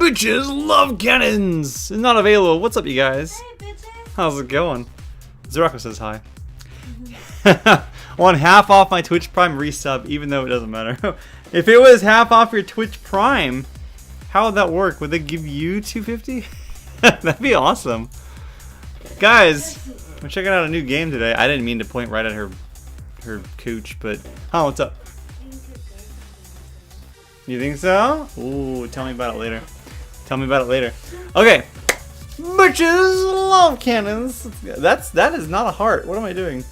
Bitches love cannons! Not available. What's up, you guys? Hey, bitches. How's it going? Zerako says hi. Want half off my Twitch Prime resub, even though it doesn't matter. If it was half off your Twitch Prime, how would that work? Would they give you $2.50? That'd be awesome. Guys, we're checking out a new game today. I didn't mean to point right at her cooch, but... Oh, what's up? You think so? Ooh, tell me about it later. Tell me about it later. Okay. Bitches love cannons. That is not a heart. What am I doing?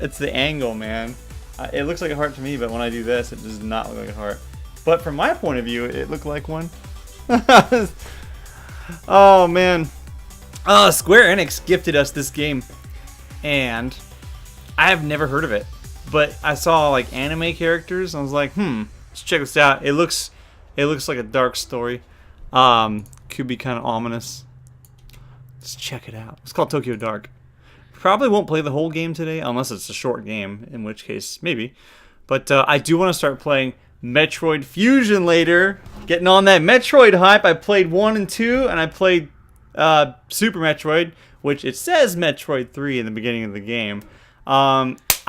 It's the angle, man. It looks like a heart to me, but when I do this, it does not look like a heart. But from my point of view, it looked like one. Oh, man. Square Enix gifted us this game, and I have never heard of it. But I saw like anime characters, and I was like, let's check this out. It looks like a dark story. Could be kind of ominous. Let's check it out. It's called Tokyo Dark. Probably won't play the whole game today, unless it's a short game, in which case, maybe. But I do want to start playing Metroid Fusion later. Getting on that Metroid hype. I played 1 and 2, and I played Super Metroid, which it says Metroid 3 in the beginning of the game.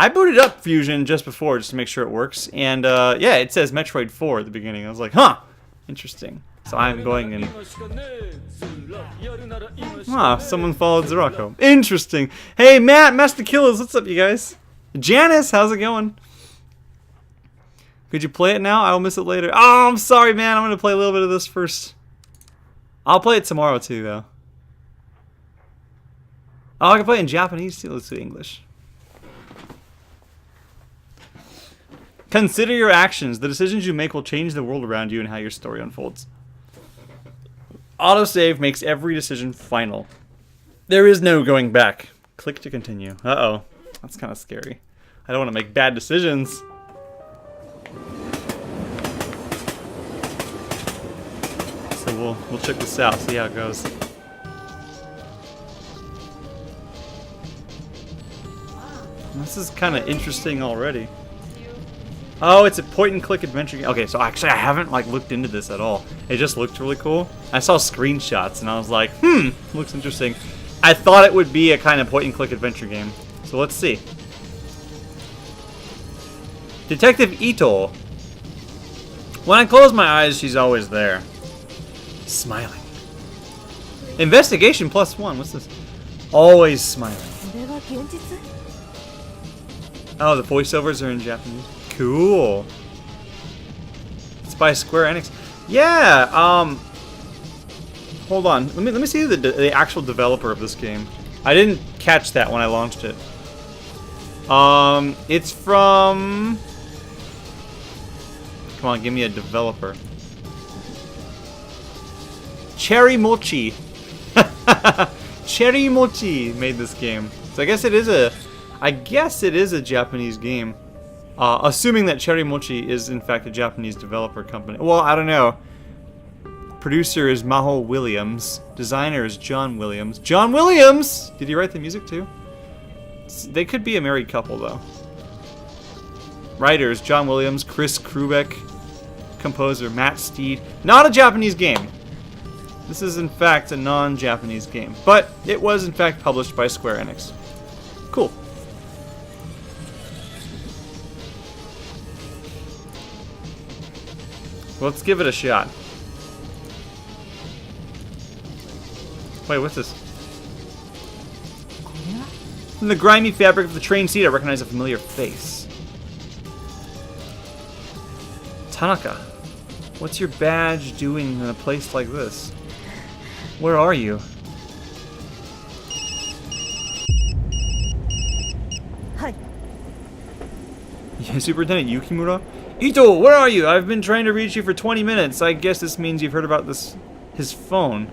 I booted up Fusion just before, just to make sure it works. And yeah, it says Metroid 4 at the beginning. I was like, huh, interesting. So I'm going and... someone followed Zerako. Interesting. Hey, Matt, Master Killers, what's up, you guys? Janice, how's it going? Could you play it now? I'll miss it later. Oh, I'm sorry, man. I'm going to play a little bit of this first. I'll play it tomorrow, too, though. Oh, I can play it in Japanese, too. Let's do English. Consider your actions. The decisions you make will change the world around you and how your story unfolds. Autosave makes every decision final. There is no going back. Click to continue. Uh-oh. That's kind of scary. I don't want to make bad decisions. So we'll check this out, see how it goes. This is kind of interesting already. Oh, it's a point-and-click adventure game. Okay, so actually I haven't like looked into this at all. It just looked really cool. I saw screenshots and I was like, looks interesting. I thought it would be a kind of point-and-click adventure game. So let's see. Detective Ito. When I close my eyes, she's always there. Smiling. Investigation +1. What's this? Always smiling. Oh, the voiceovers are in Japanese. Cool. It's by Square Enix. Yeah. Hold on. Let me see the actual developer of this game. I didn't catch that when I launched it. It's from. Come on, give me a developer. Cherry Mochi. Cherry Mochi made this game. So I guess it is a Japanese game. Assuming that Cherry Mochi is in fact a Japanese developer company. Well, I don't know. Producer is Maho Williams. Designer is John Williams. John Williams! Did he write the music too? They could be a married couple though. Writers, John Williams, Chris Krubeck. Composer, Matt Steed. Not a Japanese game. This is in fact a non-Japanese game. But it was in fact published by Square Enix. Cool. Let's give it a shot. Wait, what's this? In the grimy fabric of the train seat, I recognize a familiar face. Tanaka, what's your badge doing in a place like this? Where are you? Hi. Yeah, Superintendent Yukimura? Ito, where are you? I've been trying to reach you for 20 minutes. I guess this means you've heard about his phone.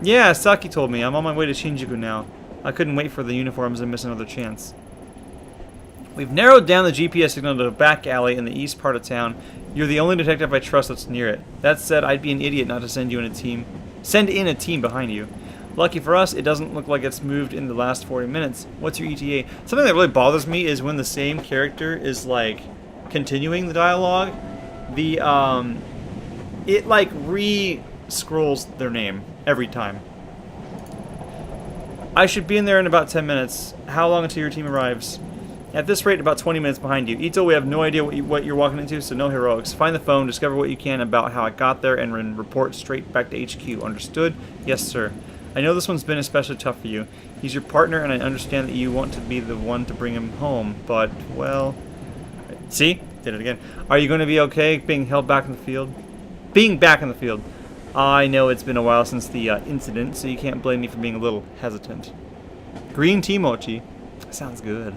Yeah, Saki told me. I'm on my way to Shinjuku now. I couldn't wait for the uniforms and miss another chance. We've narrowed down the GPS signal to a back alley in the east part of town. You're the only detective I trust that's near it. That said, I'd be an idiot not to send in a team behind you. Lucky for us, it doesn't look like it's moved in the last 40 minutes. What's your ETA? Something that really bothers me is when the same character is like continuing the dialogue, The it like re-scrolls their name every time. I should be in there in about 10 minutes. How long until your team arrives? At this rate, about 20 minutes behind you. Ito, we have no idea what you're walking into, so no heroics. Find the phone, discover what you can about how I got there, and then report straight back to HQ. Understood? Yes, sir. I know this one's been especially tough for you. He's your partner, and I understand that you want to be the one to bring him home, but, well... See? Did it again. Are you going to be okay being held back in the field? Being back in the field. I know it's been a while since the incident, so you can't blame me for being a little hesitant. Green tea mochi. Sounds good.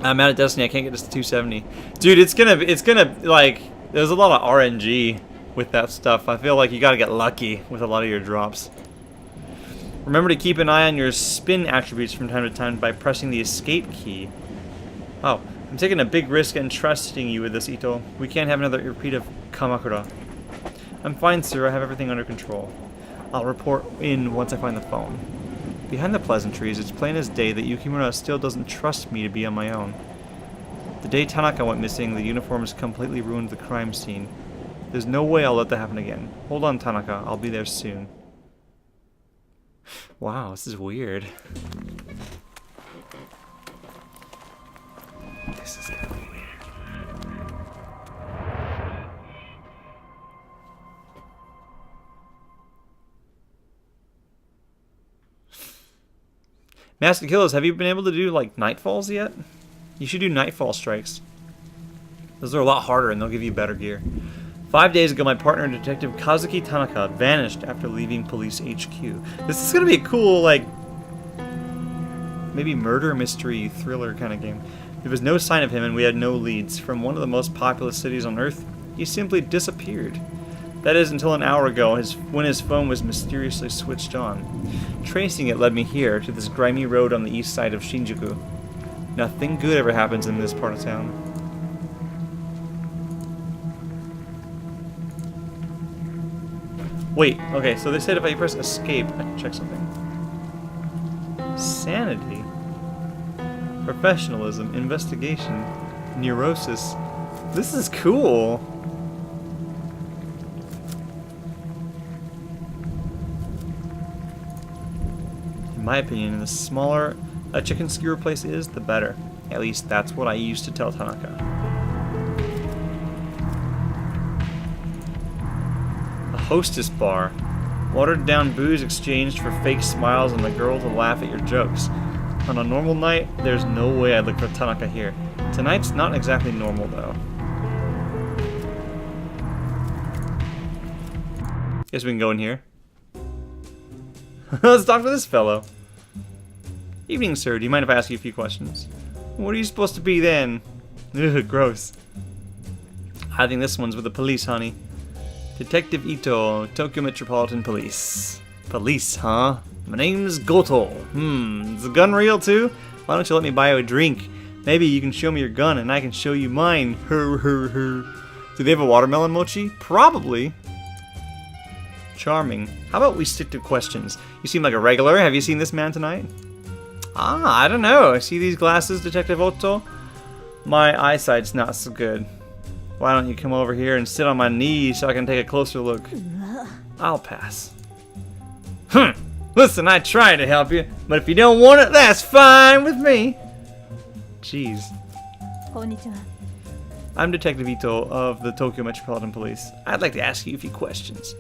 I'm out of Destiny. I can't get this to 270. Dude, it's gonna like, there's a lot of RNG with that stuff. I feel like you gotta get lucky with a lot of your drops. Remember to keep an eye on your spin attributes from time to time by pressing the escape key. Oh, I'm taking a big risk and trusting you with this, Ito. We can't have another repeat of Kamakura. I'm fine, sir. I have everything under control. I'll report in once I find the phone. Behind the pleasantries, it's plain as day that Yukimura still doesn't trust me to be on my own. The day Tanaka went missing, the uniforms completely ruined the crime scene. There's no way I'll let that happen again. Hold on, Tanaka. I'll be there soon. Wow, this is weird. This is gonna be weird. Master Killers, have you been able to do, like, Nightfalls yet? You should do Nightfall strikes. Those are a lot harder and they'll give you better gear. 5 days ago, my partner, Detective Kazuki Tanaka, vanished after leaving police HQ. This is gonna be a cool, like, maybe murder mystery thriller kind of game. There was no sign of him and we had no leads. From one of the most populous cities on Earth, he simply disappeared. That is, until an hour ago, when his phone was mysteriously switched on. Tracing it led me here, to this grimy road on the east side of Shinjuku. Nothing good ever happens in this part of town. Wait, okay, so they said if I press escape, I can check something. Sanity. Professionalism. Investigation. Neurosis. This is cool. In my opinion, the smaller a chicken skewer place is, the better. At least that's what I used to tell Tanaka. A hostess bar. Watered down booze exchanged for fake smiles and a girl to laugh at your jokes. On a normal night, there's no way I'd look for Tanaka here. Tonight's not exactly normal, though. Guess we can go in here. Let's talk to this fellow. Evening, sir. Do you mind if I ask you a few questions? What are you supposed to be then? Ugh, gross. I think this one's with the police, honey. Detective Ito, Tokyo Metropolitan Police. Police, huh? My name's Goto. Is the gun real too? Why don't you let me buy you a drink? Maybe you can show me your gun and I can show you mine. Her. Do they have a watermelon mochi? Probably. Charming. How about we stick to questions? You seem like a regular. Have you seen this man tonight? I don't know. See these glasses, Detective Otto? My eyesight's not so good. Why don't you come over here and sit on my knee so I can take a closer look? I'll pass. Listen, I tried to help you, but if you don't want it, that's fine with me. Jeez. I'm Detective Ito of the Tokyo Metropolitan Police. I'd like to ask you a few questions.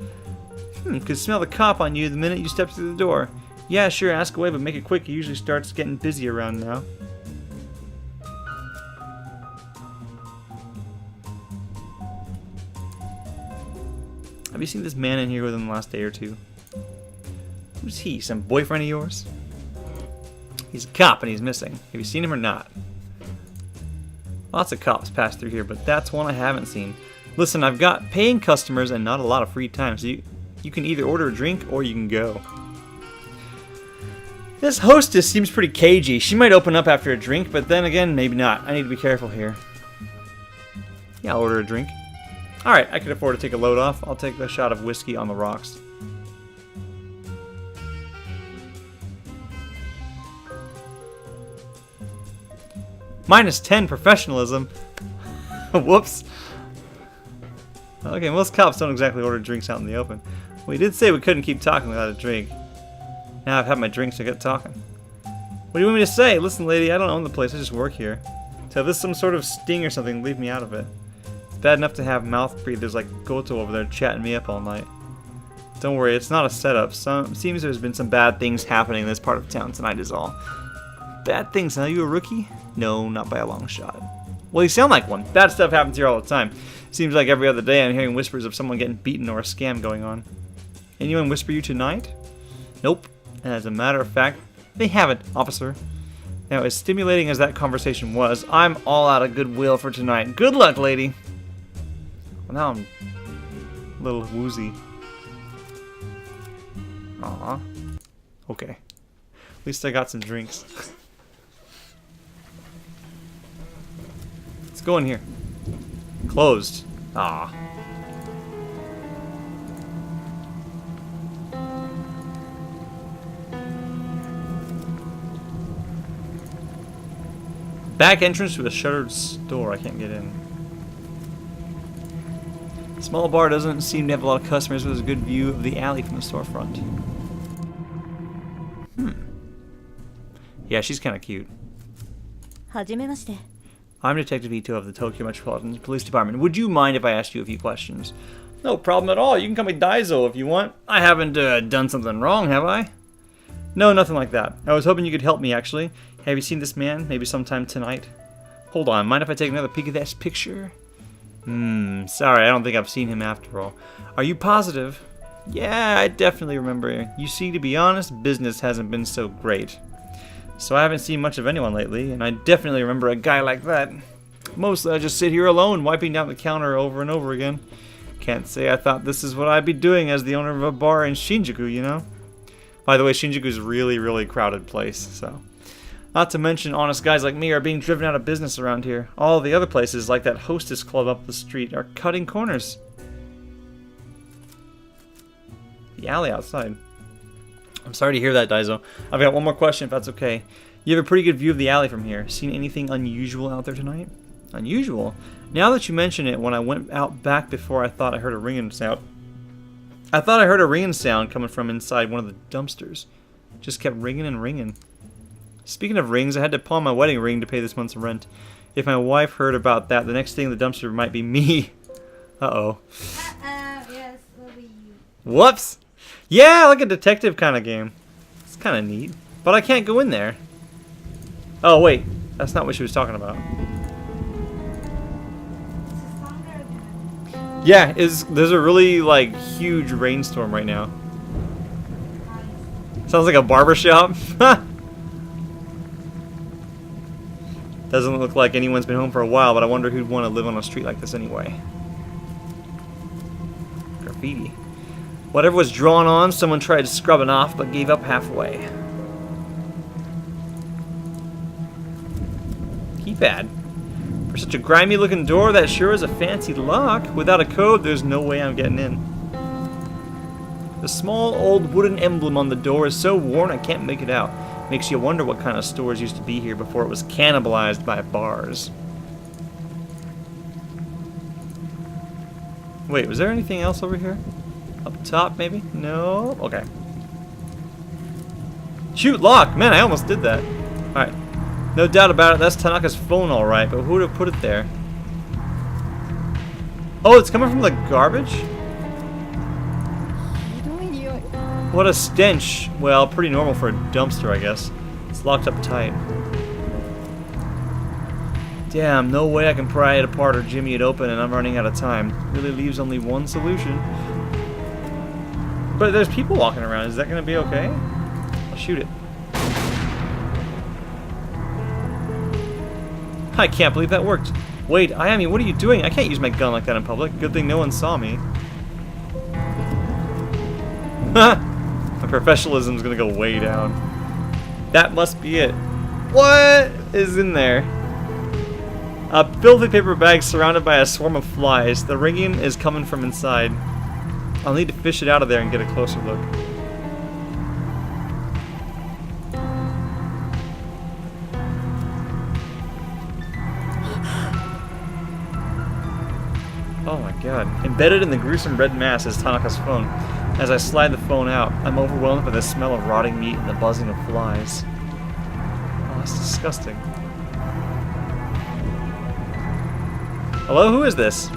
Could smell the cop on you the minute you step through the door. Yeah, sure, ask away, but make it quick. It usually starts getting busy around now. Have you seen this man in here within the last day or two? Who's he? Some boyfriend of yours? He's a cop and he's missing. Have you seen him or not? Lots of cops pass through here, but that's one I haven't seen. Listen, I've got paying customers and not a lot of free time, so you can either order a drink or you can go. This hostess seems pretty cagey. She might open up after a drink, but then again, maybe not. I need to be careful here. Yeah, I'll order a drink. Alright, I can afford to take a load off. I'll take a shot of whiskey on the rocks. -10 professionalism. Whoops. Okay, most cops don't exactly order drinks out in the open. We did say we couldn't keep talking without a drink. Now I've had my drinks, I get talking. What do you want me to say? Listen, lady, I don't own the place, I just work here. So if this is some sort of sting or something, leave me out of it. It's bad enough to have mouth breathers like Goto over there chatting me up all night. Don't worry, it's not a setup. Seems there's been some bad things happening in this part of town tonight is all. Bad things, huh? You a rookie? No, not by a long shot. Well, you sound like one. Bad stuff happens here all the time. Seems like every other day I'm hearing whispers of someone getting beaten or a scam going on. Anyone whisper you tonight? Nope. As a matter of fact, they haven't, officer. Now, as stimulating as that conversation was, I'm all out of goodwill for tonight. Good luck, lady. Well, now I'm a little woozy. Aw. Okay. At least I got some drinks. Let's go in here. Closed. Ah. Back entrance to a shuttered store. I can't get in. Small bar doesn't seem to have a lot of customers, but there's a good view of the alley from the storefront. Yeah, she's kind of cute. I'm Detective Ito of the Tokyo Metropolitan Police Department. Would you mind if I asked you a few questions? No problem at all. You can call me Daizo if you want. I haven't done something wrong, have I? No, nothing like that. I was hoping you could help me, actually. Have you seen this man? Maybe sometime tonight? Hold on, mind if I take another peek at that picture? Sorry, I don't think I've seen him after all. Are you positive? Yeah, I definitely remember. You see, to be honest, business hasn't been so great. So I haven't seen much of anyone lately, and I definitely remember a guy like that. Mostly I just sit here alone, wiping down the counter over and over again. Can't say I thought this is what I'd be doing as the owner of a bar in Shinjuku, you know? By the way, Shinjuku's a really, really crowded place, so... Not to mention, honest guys like me are being driven out of business around here. All the other places, like that Hostess Club up the street, are cutting corners. The alley outside. I'm sorry to hear that, Daizo. I've got one more question, if that's okay. You have a pretty good view of the alley from here. Seen anything unusual out there tonight? Unusual? Now that you mention it, when I went out back before, I thought I heard a ringing sound. I thought I heard a ringing sound coming from inside one of the dumpsters. Just kept ringing and ringing. Speaking of rings, I had to pawn my wedding ring to pay this month's rent. If my wife heard about that, the next thing in the dumpster might be me. Uh-oh. Yes, will be you. Whoops! Yeah, like a detective kind of game. It's kind of neat. But I can't go in there. Oh, wait. That's not what she was talking about. Yeah, there's a really, like, huge rainstorm right now. Sounds like a barbershop. Doesn't look like anyone's been home for a while, but I wonder who'd want to live on a street like this anyway. Graffiti. Whatever was drawn on, someone tried scrubbing off, but gave up halfway. Keypad. For such a grimy looking door, that sure is a fancy lock. Without a code, there's no way I'm getting in. The small old wooden emblem on the door is so worn I can't make it out. Makes you wonder what kind of stores used to be here before it was cannibalized by bars. Wait, was there anything else over here? Up top, maybe? No? Okay. Shoot, lock! Man, I almost did that. Alright. No doubt about it, that's Tanaka's phone alright, but who would have put it there? Oh, it's coming from the garbage? What a stench. Well, pretty normal for a dumpster, I guess. It's locked up tight. Damn, no way I can pry it apart or jimmy it open, and I'm running out of time. Really leaves only one solution. But there's people walking around. Is that going to be okay? I'll shoot it. I can't believe that worked. Wait, Ayami, what are you doing? I can't use my gun like that in public. Good thing no one saw me. Ha! My professionalism's gonna go way down. That must be it. What is in there? A filthy paper bag surrounded by a swarm of flies. The ringing is coming from inside. I'll need to fish it out of there and get a closer look. god. Embedded in the gruesome red mass is Tanaka's phone. As I slide the phone out, I'm overwhelmed by the smell of rotting meat and the buzzing of flies. Oh, that's disgusting. Hello, who is this?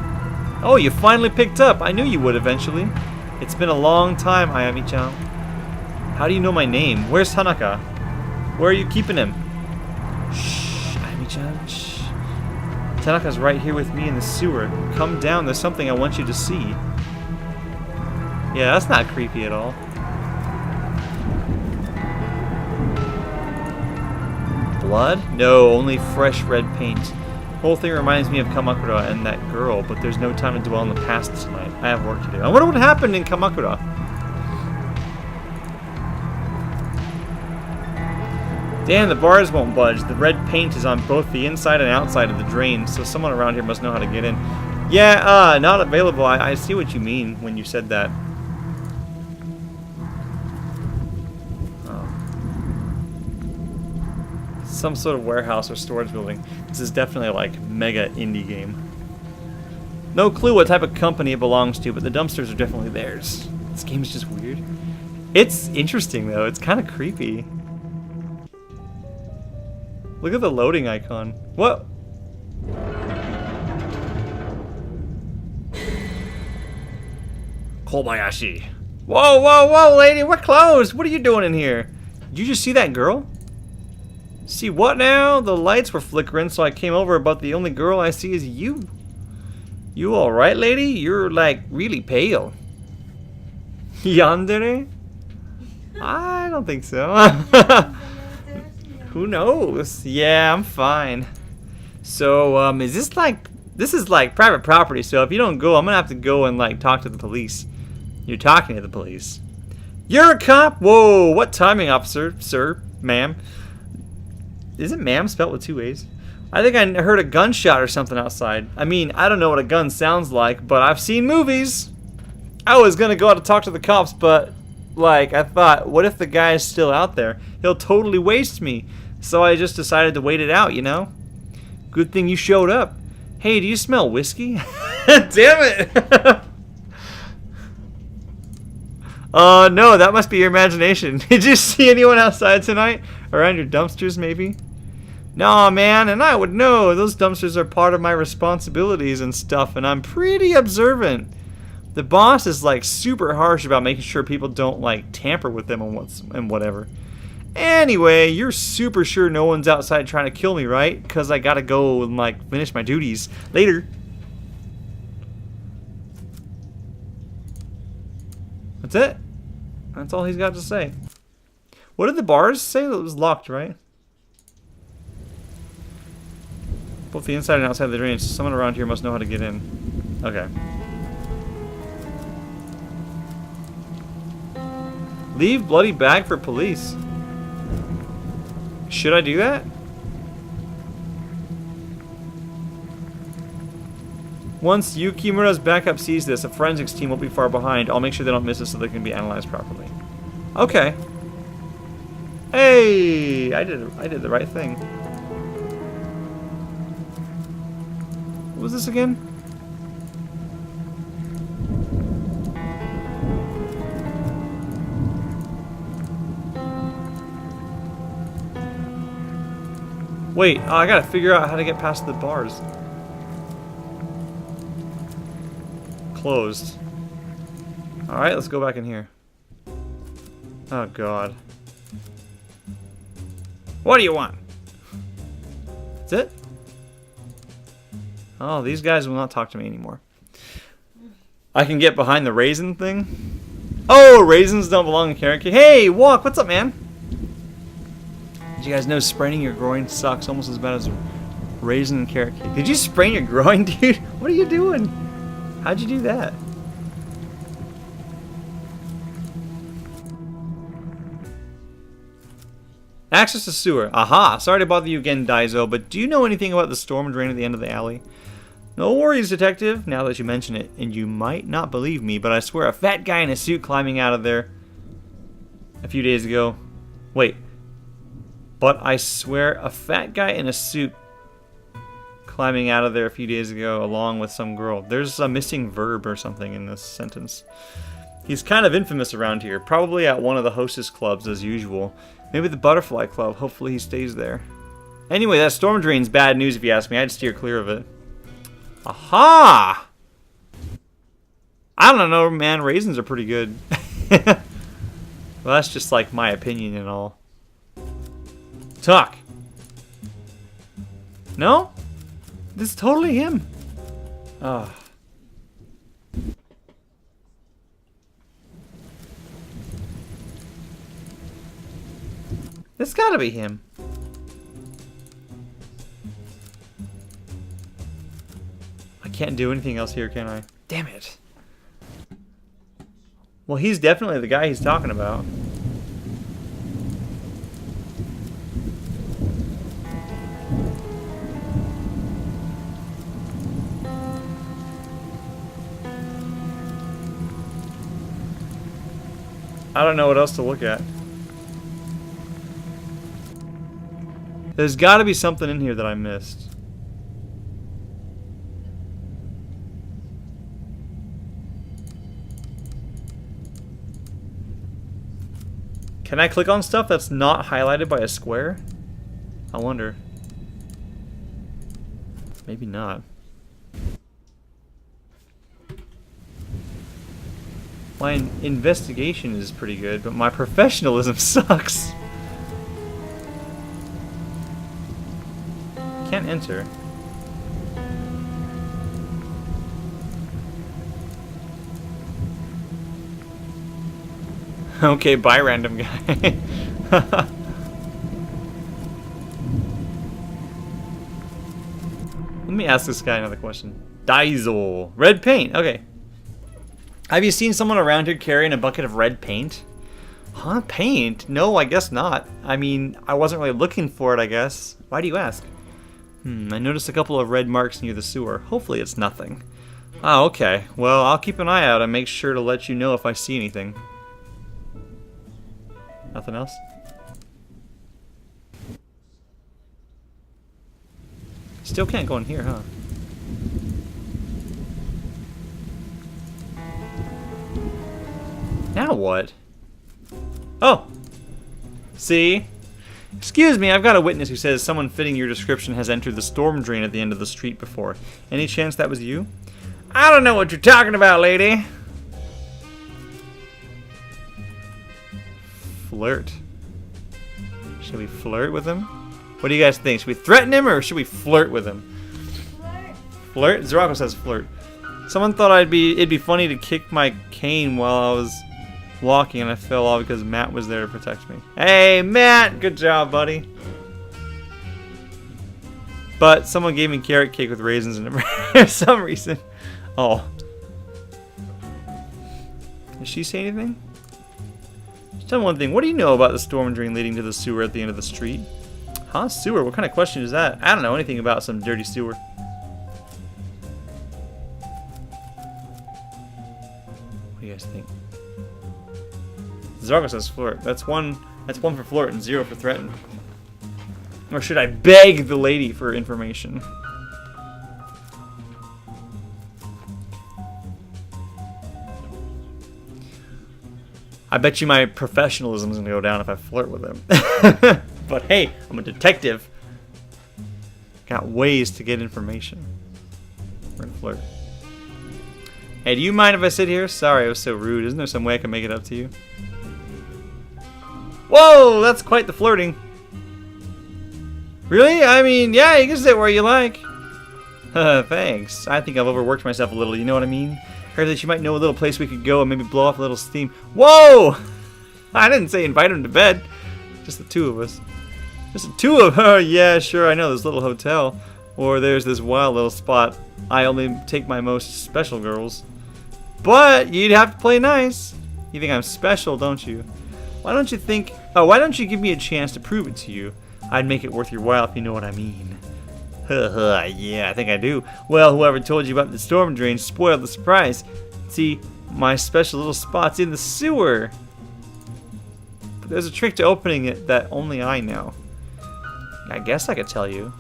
Oh, you finally picked up. I knew you would eventually. It's been a long time, Ayami-chan. How do you know my name? Where's Tanaka? Where are you keeping him? Shh, Ayami-chan, shh. Tanaka's right here with me in the sewer. Come down, there's something I want you to see. Yeah, that's not creepy at all. Blood? No, only fresh red paint. The whole thing reminds me of Kamakura and that girl, but there's no time to dwell in the past tonight. I have work to do. I wonder what happened in Kamakura. Damn, the bars won't budge. The red paint is on both the inside and outside of the drain, so someone around here must know how to get in. Yeah, not available. I see what you mean when you said that. Some sort of warehouse or storage building. This is definitely like mega indie game. No clue what type of company it belongs to, but the dumpsters are definitely theirs. This game is just weird. It's interesting though. It's kind of creepy. Look at the loading icon. What? Kobayashi. Whoa, whoa, whoa, lady, we're closed. What are you doing in here? Did you just see that girl? See what now? The lights were flickering, so I came over, but the only girl I see is you. You alright, lady? You're, like, really pale. Yandere? I don't think so. Who knows? Yeah, I'm fine. So, is this, like... This is, like, private property, so if you don't go, I'm gonna have to go and, like, talk to the police. You're talking to the police. You're a cop? Whoa, what timing, officer? Sir? Ma'am? Isn't ma'am spelled with 2 A's? I think I heard a gunshot or something outside. I mean, I don't know what a gun sounds like, but I've seen movies. I was gonna go out to talk to the cops, but, like, I thought, what if the guy is still out there? He'll totally waste me. So I just decided to wait it out, you know? Good thing you showed up. Hey, do you smell whiskey? Damn it! No, that must be your imagination. Did you see anyone outside tonight? Around your dumpsters, maybe? Nah, man, and I would know. Those dumpsters are part of my responsibilities and stuff, and I'm pretty observant. The boss is, like, super harsh about making sure people don't, like, tamper with them and whatever. Anyway, you're super sure no one's outside trying to kill me, right? Because I gotta go and, like, finish my duties. Later. That's it. That's all he's got to say. What did the bars say? It was locked, right? Both the inside and outside of the drain. Someone around here must know how to get in. Okay. Leave bloody bag for police. Should I do that? Once Yukimura's backup sees this, a forensics team won't be far behind. I'll make sure they don't miss it so they can be analyzed properly. Okay. Hey, I did the right thing. What was this again? Wait, oh, I gotta figure out how to get past the bars. Closed. Alright, let's go back in here. Oh god. What do you want? That's it? Oh, these guys will not talk to me anymore. I can get behind the raisin thing? Oh, raisins don't belong in carrot cake. Hey, Walk, what's up, man? Did you guys know spraining your groin sucks almost as bad as raisin and carrot cake? Did you sprain your groin, dude? What are you doing? How'd you do that? Access to sewer. Aha! Sorry to bother you again, Daizo, but do you know anything about the storm drain at the end of the alley? No worries, detective, now that you mention it. And you might not believe me, but I swear a fat guy in a suit climbing out of there a few days ago. Wait. But I swear a fat guy in a suit climbing out of there a few days ago along with some girl. There's a missing verb or something in this sentence. He's kind of infamous around here, probably at one of the hostess clubs as usual. Maybe the Butterfly Club. Hopefully he stays there. Anyway, that storm drain's bad news if you ask me. I'd steer clear of it. Aha! I don't know, man. Raisins are pretty good. Well, that's just like my opinion and all. Talk. No? This is totally him. Oh. This gotta be him. I can't do anything else here, can I? Damn it. Well, he's definitely the guy he's talking about. I don't know what else to look at. There's got to be something in here that I missed. Can I click on stuff that's not highlighted by a square? I wonder. Maybe not. My investigation is pretty good, but my professionalism sucks. Can't enter. Okay, bye, random guy. Let me ask this guy another question. Diesel. Red paint. Okay. Have you seen someone around here carrying a bucket of red paint? Huh? Paint? No, I guess not. I mean, I wasn't really looking for it, I guess. Why do you ask? I noticed a couple of red marks near the sewer. Hopefully it's nothing. Oh, okay. Well, I'll keep an eye out and make sure to let you know if I see anything. Nothing else? Still can't go in here, huh? Now what? Oh! See? Excuse me, I've got a witness who says someone fitting your description has entered the storm drain at the end of the street before. Any chance that was you? I don't know what you're talking about, lady! Flirt. Should we flirt with him? What do you guys think? Should we threaten him or should we flirt with him? Flirt. Flirt? Zorako says flirt. Someone thought it'd be funny to kick my cane while I was walking and I fell off because Matt was there to protect me. Hey, Matt! Good job, buddy. But someone gave me carrot cake with raisins in it for some reason. Oh. Did she say anything? Just tell me one thing. What do you know about the storm drain leading to the sewer at the end of the street? Huh? Sewer? What kind of question is that? I don't know anything about some dirty sewer. What do you guys think? Zargo says flirt. That's one for flirt and 0 for threaten. Or should I beg the lady for information? I bet you my professionalism is going to go down if I flirt with him. But hey, I'm a detective. Got ways to get information. We're going to flirt. Hey, do you mind if I sit here? Sorry, I was so rude. Isn't there some way I can make it up to you? Whoa, that's quite the flirting. Really? I mean, yeah, you can sit where you like. Thanks. I think I've overworked myself a little, you know what I mean? Heard that you might know a little place we could go and maybe blow off a little steam. Whoa! I didn't say invite him to bed. Just the two of us. Just the two of her. Yeah, sure, I know this little hotel. Or there's this wild little spot. I only take my most special girls. But you'd have to play nice. You think I'm special, don't you? Why don't you give me a chance to prove it to you? I'd make it worth your while if you know what I mean. Yeah, I think I do. Well, whoever told you about the storm drain spoiled the surprise. See, my special little spot's in the sewer. But there's a trick to opening it that only I know. I guess I could tell you.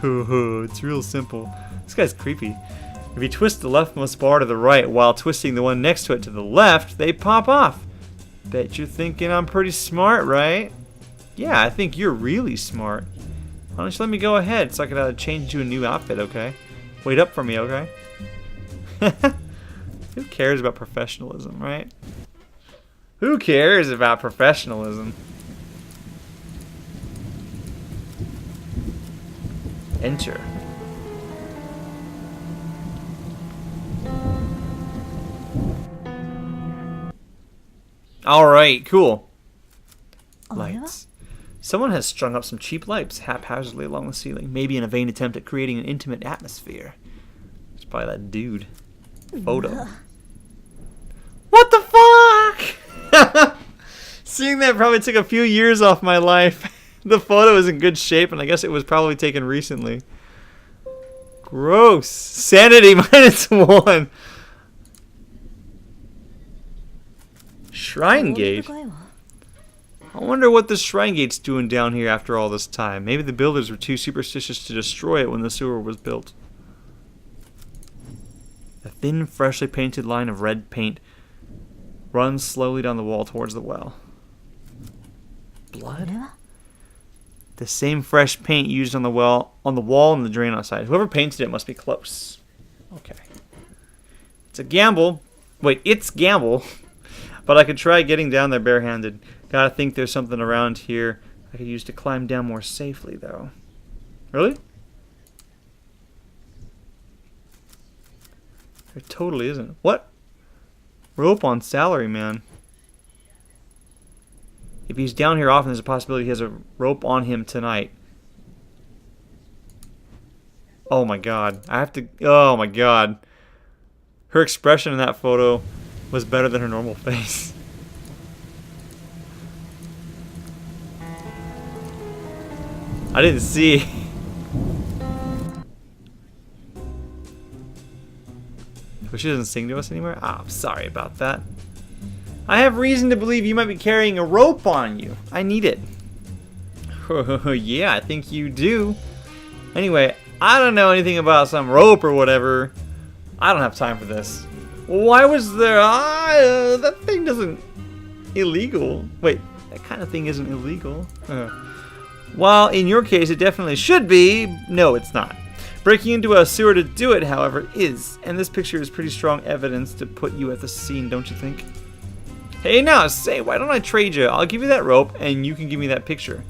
It's real simple. This guy's creepy. If you twist the leftmost bar to the right while twisting the one next to it to the left, they pop off. Bet you're thinking I'm pretty smart, right? Yeah, I think you're really smart. Why don't you let me go ahead so I can change you a new outfit, okay? Wait up for me, okay? Who cares about professionalism, right? Who cares about professionalism? Enter. Alright, cool. Lights. Someone has strung up some cheap lights haphazardly along the ceiling, maybe in a vain attempt at creating an intimate atmosphere. It's probably that dude. Photo. What the fuck? Seeing that probably took a few years off my life. The photo is in good shape, and I guess it was probably taken recently. Gross. Sanity -1. Shrine gate? I wonder what the shrine gate's doing down here after all this time. Maybe the builders were too superstitious to destroy it when the sewer was built. A thin, freshly painted line of red paint runs slowly down the wall towards the well. Blood? The same fresh paint used on the wall and the drain outside. Whoever painted it must be close. Okay. It's a gamble. Wait, it's gamble. But I could try getting down there barehanded. Gotta think there's something around here I could use to climb down more safely, though. Really? There totally isn't. What? Rope on salary, man. If he's down here often, there's a possibility he has a rope on him tonight. Oh my god. I have to... Oh my god. Her expression in that photo was better than her normal face. I didn't see. But she doesn't sing to us anymore? Ah, I'm sorry about that. I have reason to believe you might be carrying a rope on you. I need it. Yeah, I think you do. Anyway, I don't know anything about some rope or whatever. I don't have time for this. Why was there... that thing doesn't... Illegal. Wait, that kind of thing isn't illegal. While in your case it definitely should be, no, it's not. Breaking into a sewer to do it, however, is. And this picture is pretty strong evidence to put you at the scene, don't you think? Hey, now, say, why don't I trade you? I'll give you that rope, and you can give me that picture.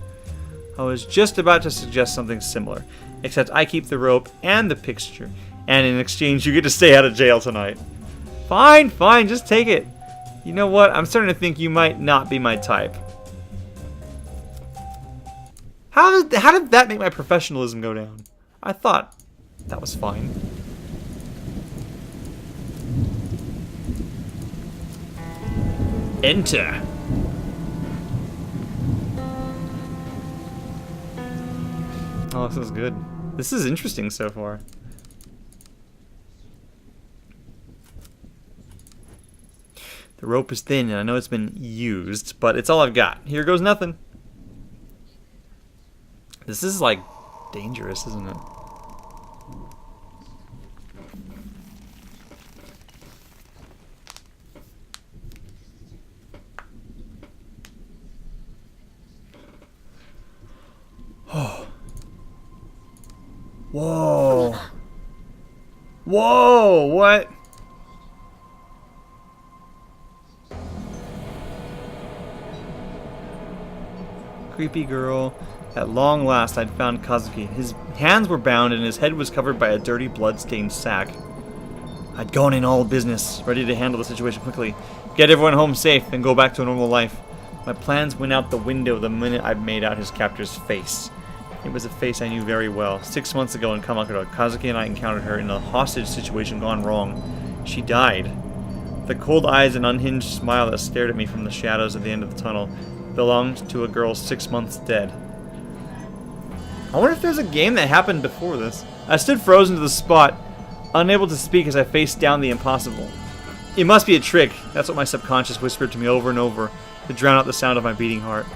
I was just about to suggest something similar, except I keep the rope and the picture, and in exchange you get to stay out of jail tonight. Fine, fine, just take it. You know what? I'm starting to think you might not be my type. How did that make my professionalism go down? I thought that was fine. Enter. Oh, this is good. This is interesting so far. The rope is thin, and I know it's been used, but it's all I've got. Here goes nothing. This is, like, dangerous, isn't it? Oh. Whoa. Whoa, what? Creepy girl. At long last, I'd found Kazuki. His hands were bound and his head was covered by a dirty, blood-stained sack. I'd gone in all business, ready to handle the situation quickly, get everyone home safe, and go back to a normal life. My plans went out the window the minute I made out his captor's face. It was a face I knew very well. 6 months ago in Kamakura, Kazuki and I encountered her in a hostage situation gone wrong. She died. The cold eyes and unhinged smile that stared at me from the shadows at the end of the tunnel belonged to a girl 6 months dead. I wonder if there's a game that happened before this. I stood frozen to the spot, unable to speak as I faced down the impossible. It must be a trick. That's what my subconscious whispered to me over and over, to drown out the sound of my beating heart.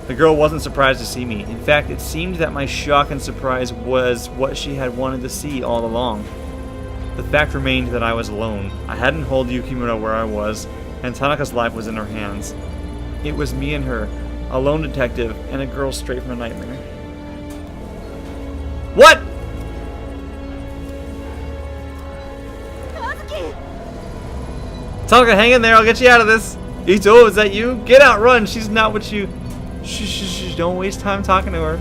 The girl wasn't surprised to see me. In fact, it seemed that my shock and surprise was what she had wanted to see all along. The fact remained that I was alone. I hadn't told Yukimura where I was, and Tanaka's life was in her hands. It was me and her, a lone detective, and a girl straight from a nightmare. What?! Tanaka, hang in there, I'll get you out of this! Ito, is that you? Get out, run! She's not what you... Shh, don't waste time talking to her.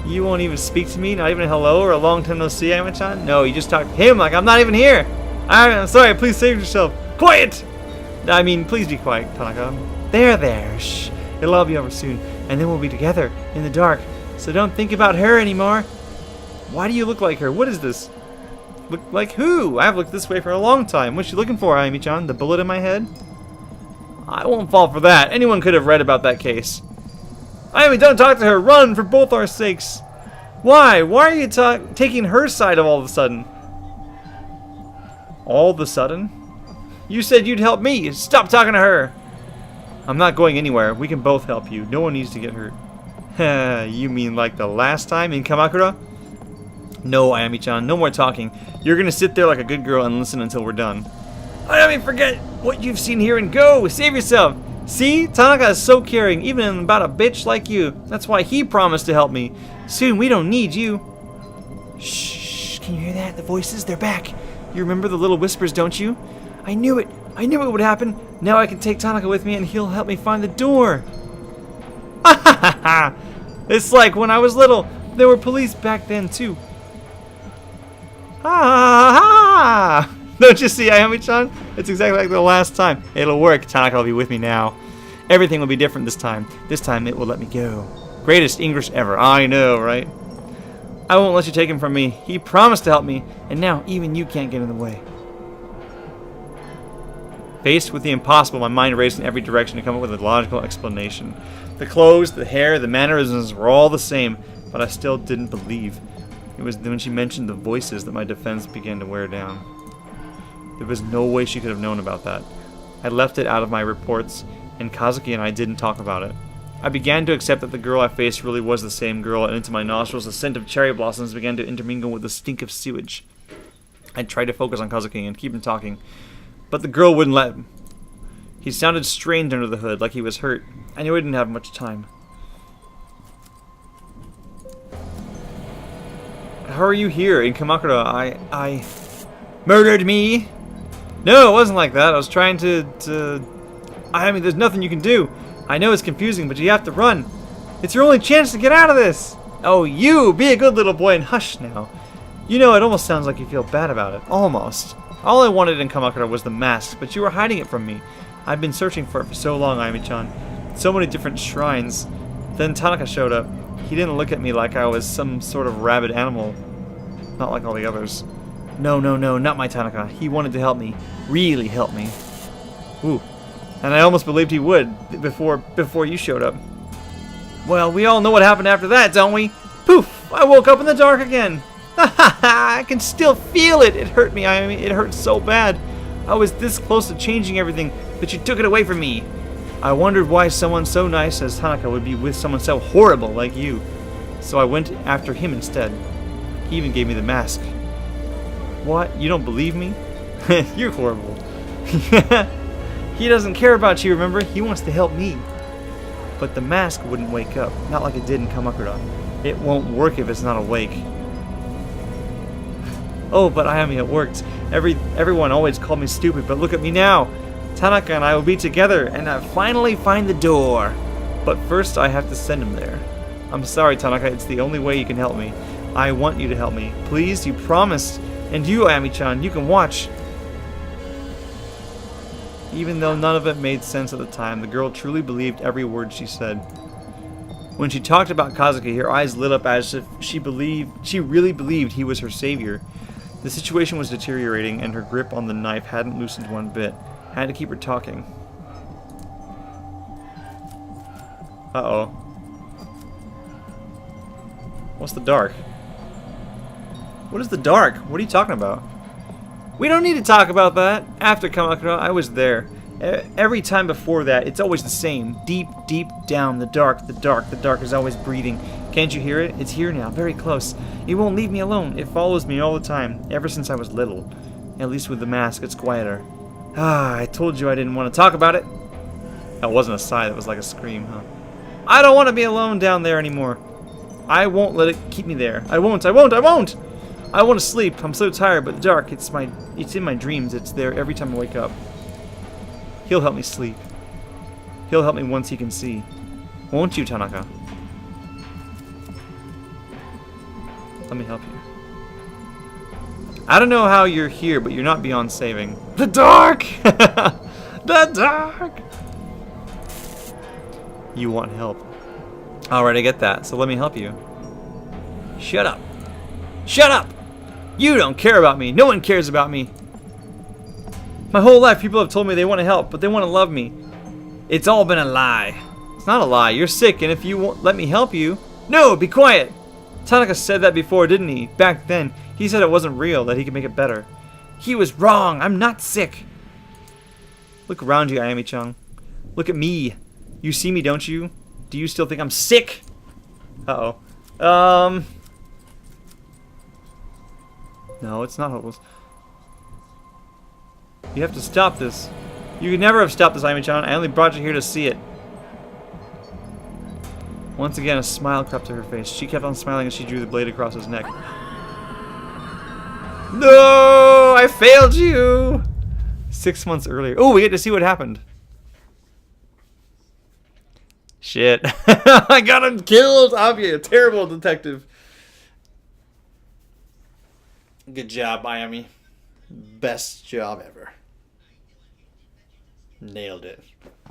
You won't even speak to me, not even a hello or a long time no see, Ayame-chan? No, you just talk to him like I'm not even here! I'm sorry, please save yourself. Quiet! I mean, please be quiet, Tanaka. There, shh. It'll all be over soon, and then we'll be together, in the dark. So don't think about her anymore. Why do you look like her? What is this? Look like who? I've looked this way for a long time. What's she looking for, Ayame-chan? The bullet in my head? I won't fall for that. Anyone could have read about that case. Ayame, don't talk to her. Run, for both our sakes. Why? Why are you taking her side all of a sudden? All of a sudden? You said you'd help me. Stop talking to her. I'm not going anywhere. We can both help you. No one needs to get hurt. You mean like the last time in Kamakura? No, Ayame-chan. No more talking. You're gonna sit there like a good girl and listen until we're done. Ayame, forget what you've seen here and go. Save yourself. See? Tanaka is so caring, even about a bitch like you. That's why he promised to help me. Soon we don't need you. Shh. Can you hear that? The voices? They're back. You remember the little whispers, don't you? I knew it. I knew it would happen. Now I can take Tanaka with me and he'll help me find the door. It's like when I was little. There were police back then too. Don't you see, Ayame-chan? It's exactly like the last time. It'll work. Tanaka will be with me now. Everything will be different this time. This time it will let me go. Greatest English ever. I know, right? I won't let you take him from me. He promised to help me, and now even you can't get in the way. Faced with the impossible, my mind raced in every direction to come up with a logical explanation. The clothes, the hair, the mannerisms were all the same, but I still didn't believe. It was when she mentioned the voices that my defense began to wear down. There was no way she could have known about that. I left it out of my reports, and Kazuki and I didn't talk about it. I began to accept that the girl I faced really was the same girl, and into my nostrils the scent of cherry blossoms began to intermingle with the stink of sewage. I tried to focus on Kazuki and keep him talking, but the girl wouldn't let him. He sounded strained under the hood, like he was hurt. I knew I didn't have much time. How are you here in Kamakura? I murdered me? No, it wasn't like that. I was trying I mean, there's nothing you can do. I know it's confusing, but you have to run. It's your only chance to get out of this. Oh, you! Be a good little boy and hush now. You know, it almost sounds like you feel bad about it. Almost. All I wanted in Kamakura was the mask, but you were hiding it from me. I've been searching for it for so long, Ayame-chan. So many different shrines. Then Tanaka showed up. He didn't look at me like I was some sort of rabid animal. Not like all the others. No, not my Tanaka. He wanted to help me. Really help me. Ooh. And I almost believed he would before you showed up. Well, we all know what happened after that, don't we? Poof! I woke up in the dark again. I can still feel it. It hurt me. I mean, it hurt so bad. I was this close to changing everything, but you took it away from me. I wondered why someone so nice as Tanaka would be with someone so horrible like you. So I went after him instead. He even gave me the mask. What? You don't believe me? You're horrible. He doesn't care about you, remember? He wants to help me. But the mask wouldn't wake up. Not like it did in Kamakura. It won't work if it's not awake. Oh, but I mean, it worked. Everyone always called me stupid, but look at me now. Tanaka and I will be together, and I finally find the door. But first, I have to send him there. I'm sorry, Tanaka. It's the only way you can help me. I want you to help me. Please, you promised. And you, Ayame-chan, you can watch. Even though none of it made sense at the time, the girl truly believed every word she said. When she talked about Kazuki, her eyes lit up as if she really believed he was her savior. The situation was deteriorating, and her grip on the knife hadn't loosened one bit. I had to keep her talking. Uh-oh. What's the dark? What is the dark? What are you talking about? We don't need to talk about that. After Kamakura, I was there. Every time before that, it's always the same. Deep, deep down, the dark, the dark, the dark is always breathing. Can't you hear it? It's here now, very close. It won't leave me alone. It follows me all the time, ever since I was little. At least with the mask, it's quieter. Ah, I told you I didn't want to talk about it. That wasn't a sigh, that was like a scream, huh? I don't want to be alone down there anymore. I won't let it keep me there. I won't, I won't, I won't! I want to sleep. I'm so tired, but the dark, it's in my dreams. It's there every time I wake up. He'll help me sleep. He'll help me once he can see. Won't you, Tanaka? Let me help you. I don't know how you're here, but you're not beyond saving. The dark! The dark! You want help. Alright, I get that, so let me help you. Shut up. Shut up! You don't care about me. No one cares about me. My whole life, people have told me they want to help, but they want to love me. It's all been a lie. It's not a lie. You're sick, and if you won't let me help you... No, be quiet! Tanaka said that before, didn't he? Back then, he said it wasn't real, that he could make it better. He was wrong. I'm not sick. Look around you, Ayami-chan. Look at me. You see me, don't you? Do you still think I'm sick? Uh-oh. No, it's not hopeless. You have to stop this. You could never have stopped this, Ayami-chan. I only brought you here to see it. Once again, a smile crept to her face. She kept on smiling as she drew the blade across his neck. No! I failed you! 6 months earlier. Oh, we get to see what happened. Shit. I got him killed! I'll be a terrible detective. Good job, Ayami. Best job ever. Nailed it.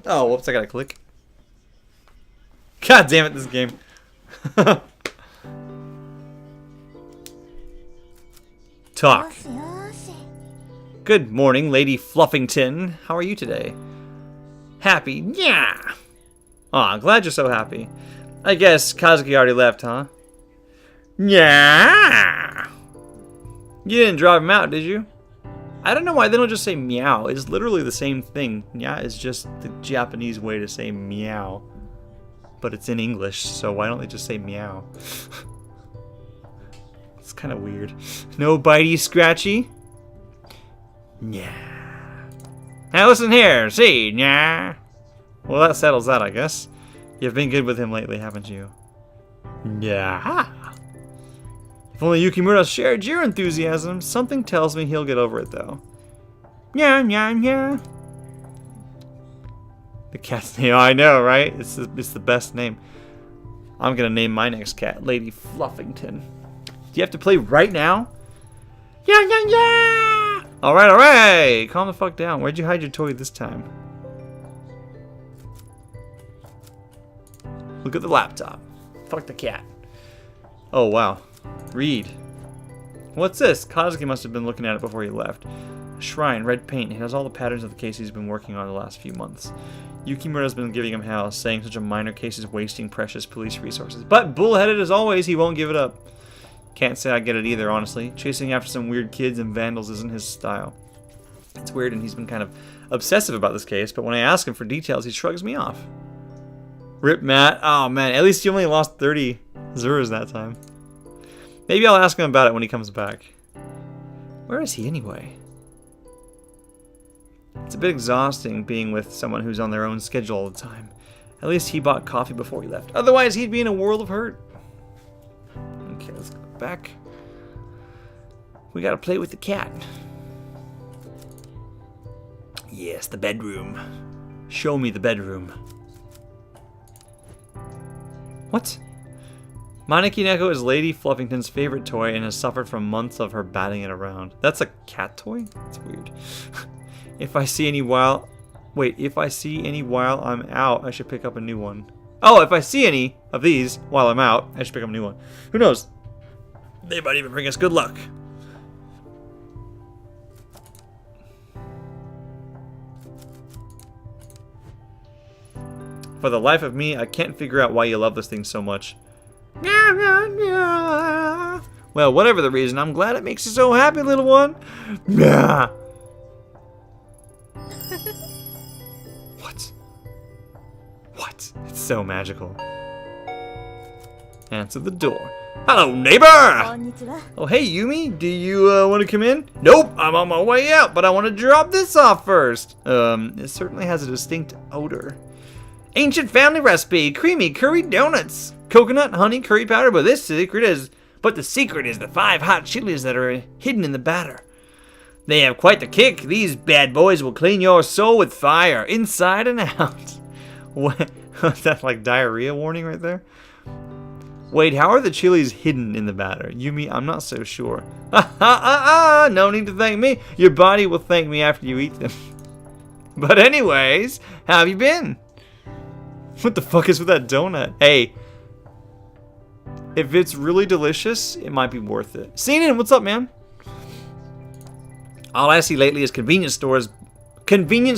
Oh, whoops, I gotta click. God damn it, this game. Talk. Good morning, Lady Fluffington. How are you today? Happy? Yeah. Aw, I'm glad you're so happy. I guess Kazuki already left, huh? Yeah. You didn't drive him out, did you? I don't know why they don't just say meow. It's literally the same thing. Yeah, it's just the Japanese way to say meow. But it's in English, so why don't they just say meow? It's kind of weird. No bitey scratchy? Yeah. Now listen here, see, yeah. Well, that settles that, I guess. You've been good with him lately, haven't you? Yeah. If only Yukimura shared your enthusiasm. Something tells me he'll get over it, though. Yeah, yeah, yeah. The cat's name, I know, right? It's the best name. I'm gonna name my next cat Lady Fluffington. Do you have to play right now? Yeah, yeah, yeah! Alright, alright! Calm the fuck down. Where'd you hide your toy this time? Look at the laptop. Fuck the cat. Oh, wow. Read. What's this? Kazuki must have been looking at it before he left. A shrine, red paint. It has all the patterns of the case he's been working on the last few months. Yukimura's been giving him hell, saying such a minor case is wasting precious police resources. But bullheaded as always, he won't give it up. Can't say I get it either, honestly. Chasing after some weird kids and vandals isn't his style. It's weird, and he's been kind of obsessive about this case, but when I ask him for details, he shrugs me off. Rip Matt. Oh man, at least he only lost 30 Zuras that time. Maybe I'll ask him about it when he comes back. Where is he anyway? It's a bit exhausting being with someone who's on their own schedule all the time. At least he bought coffee before he left. Otherwise, he'd be in a world of hurt. Okay, let's go back. We gotta play with the cat. Yes, the bedroom. Show me the bedroom. What? Maneki Neko is Lady Fluffington's favorite toy and has suffered from months of her batting it around. That's a cat toy? That's weird. If I see any while I'm out, I should pick up a new one. Oh, if I see any of these while I'm out, I should pick up a new one. Who knows? They might even bring us good luck. For the life of me, I can't figure out why you love this thing so much. Well, whatever the reason, I'm glad it makes you so happy, little one. So magical. Answer the door. Hello, neighbor! Oh, hey, Yumi. Do you want to come in? Nope, I'm on my way out, but I want to drop this off first. It certainly has a distinct odor. Ancient family recipe, creamy curry donuts, coconut, honey, curry powder, but the secret is the 5 hot chilies that are hidden in the batter. They have quite the kick. These bad boys will clean your soul with fire, inside and out. What? Was that like diarrhea warning right there? Wait, how are the chilies hidden in the batter? Yumi, I'm not so sure. No need to thank me. Your body will thank me after you eat them. But anyways, how have you been? What the fuck is with that donut? Hey, if it's really delicious, it might be worth it. Seenin, what's up, man? All I see lately is convenience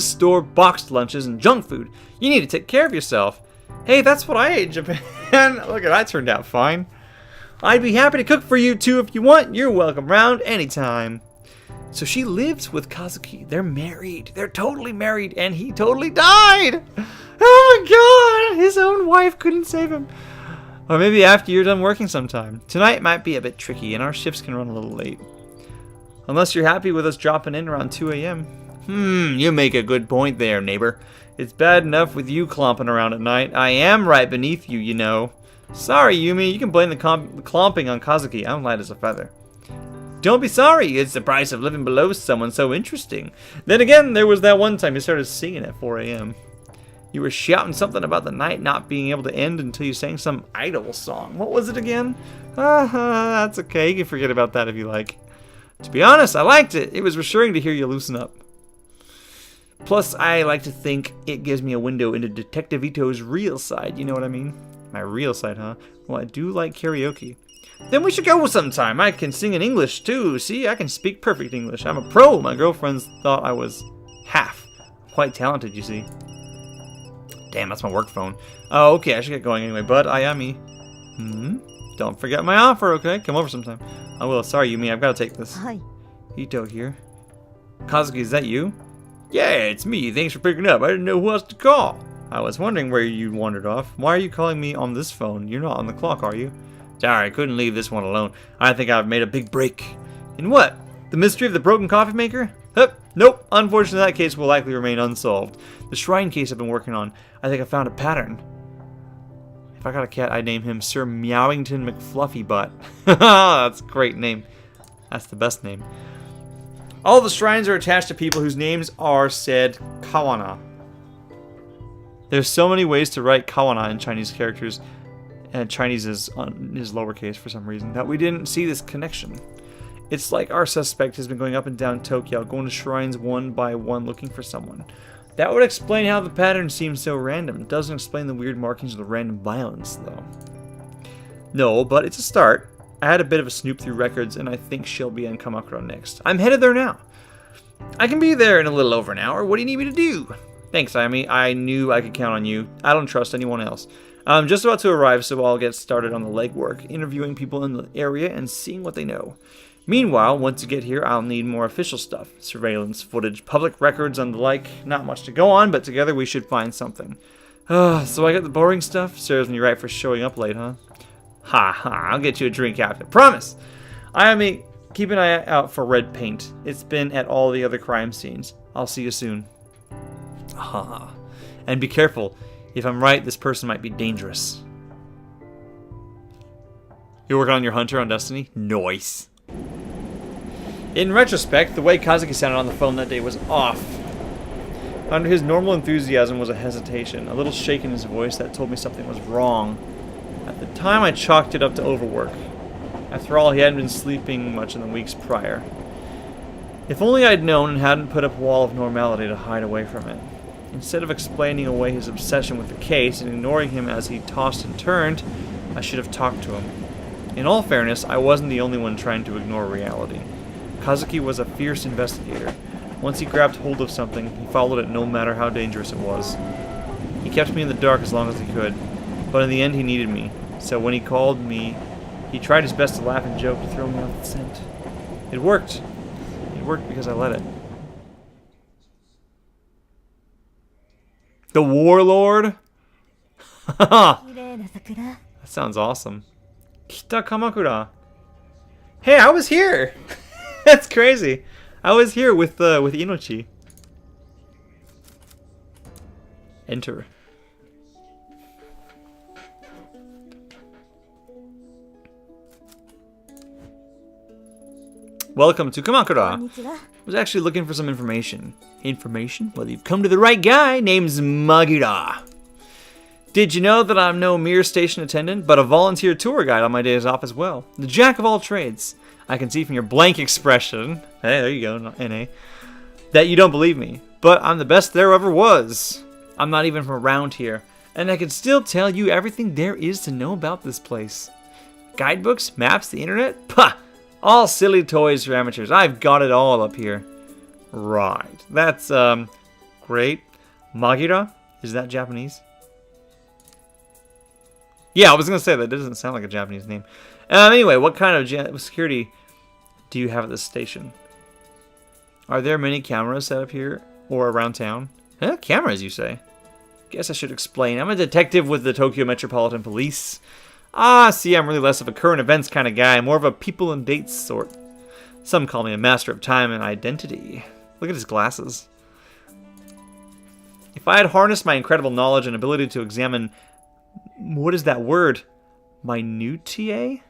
store boxed lunches and junk food. You need to take care of yourself. Hey, that's what I ate in Japan. Look at that, turned out fine. I'd be happy to cook for you too if you want. You're welcome round anytime. So she lives with Kazuki. They're married. They're totally married, and he totally died. Oh my god, his own wife couldn't save him. Or maybe after you're done working sometime. Tonight might be a bit tricky, and our shifts can run a little late. Unless you're happy with us dropping in around 2 a.m. You make a good point there, neighbor. It's bad enough with you clomping around at night. I am right beneath you, you know. Sorry, Yumi. You can blame the clomping on Kazuki. I'm light as a feather. Don't be sorry. It's the price of living below someone so interesting. Then again, there was that one time you started singing at 4 a.m. You were shouting something about the night not being able to end until you sang some idol song. What was it again? That's okay. You can forget about that if you like. To be honest, I liked it. It was reassuring to hear you loosen up. Plus, I like to think it gives me a window into Detective Ito's real side. You know what I mean? My real side, huh? Well, I do like karaoke. Then we should go sometime. I can sing in English, too. See, I can speak perfect English. I'm a pro. My girlfriends thought I was half. Quite talented, you see. Damn, that's my work phone. Oh, okay, I should get going anyway. But Ayami. Don't forget my offer, okay? Come over sometime. I will. Sorry, Yumi. I've got to take this. Hi. Ito here. Kazuki, is that you? Yeah, it's me. Thanks for picking up. I didn't know who else to call. I was wondering where you wandered off. Why are you calling me on this phone? You're not on the clock, are you? Sorry, I couldn't leave this one alone. I think I've made a big break. In what? The mystery of the broken coffee maker? Nope. Unfortunately, that case will likely remain unsolved. The shrine case I've been working on, I think I found a pattern. If I got a cat, I'd name him Sir Meowington McFluffybutt. That's a great name. That's the best name. All the shrines are attached to people whose names are said kawana. There's so many ways to write kawana in Chinese characters, and Chinese is lowercase for some reason, that we didn't see this connection. It's like our suspect has been going up and down Tokyo, going to shrines one by one looking for someone. That would explain how the pattern seems so random. It doesn't explain the weird markings of the random violence, though. No, but it's a start. I had a bit of a snoop through records, and I think she'll be in Kamakura next. I'm headed there now. I can be there in a little over an hour. What do you need me to do? Thanks, Ayami. I knew I could count on you. I don't trust anyone else. I'm just about to arrive, so I'll get started on the legwork, interviewing people in the area and seeing what they know. Meanwhile, once you get here, I'll need more official stuff. Surveillance, footage, public records, and the like. Not much to go on, but together we should find something. So I got the boring stuff? Serves me right for showing up late, huh? Ha ha, I'll get you a drink after. Promise! Ayami, keep an eye out for red paint. It's been at all the other crime scenes. I'll see you soon. Ha. And be careful. If I'm right, this person might be dangerous. You're working on your hunter on Destiny? Nice. In retrospect, the way Kazuki sounded on the phone that day was off. Under his normal enthusiasm was a hesitation, a little shake in his voice that told me something was wrong. At the time, I chalked it up to overwork. After all, he hadn't been sleeping much in the weeks prior. If only I'd known and hadn't put up a wall of normality to hide away from it. Instead of explaining away his obsession with the case and ignoring him as he tossed and turned, I should have talked to him. In all fairness, I wasn't the only one trying to ignore reality. Kazuki was a fierce investigator. Once he grabbed hold of something, he followed it no matter how dangerous it was. He kept me in the dark as long as he could, but in the end he needed me. So when he called me, he tried his best to laugh and joke to throw me off the scent. It worked. It worked because I let it. The Warlord? That 綺麗な桜。 sounds awesome. Kita Kamakura. Hey, I was here. That's crazy. I was here with Inochi. Enter. Welcome to こん Kamakura. にちは。 I was actually looking for some information. Information? Well, you've come to the right guy. Name's Magira. Did you know that I'm no mere station attendant, but a volunteer tour guide on my days off as well? The jack of all trades. I can see from your blank expression, hey, there you go, NA, that you don't believe me. But I'm the best there ever was. I'm not even from around here, and I can still tell you everything there is to know about this place. Guidebooks, maps, the internet? Pah! All silly toys for amateurs. I've got it all up here. Right. That's, great. Magira? Is that Japanese? Yeah, I was going to say that doesn't sound like a Japanese name. Anyway, what kind of security do you have at this station? Are there many cameras set up here or around town? Huh? Cameras, you say? Guess I should explain. I'm a detective with the Tokyo Metropolitan Police. Ah, see, I'm really less of a current events kind of guy, more of a people and dates sort. Some call me a master of time and identity. Look at his glasses. If I had harnessed my incredible knowledge and ability to examine... What is that word? Minutiae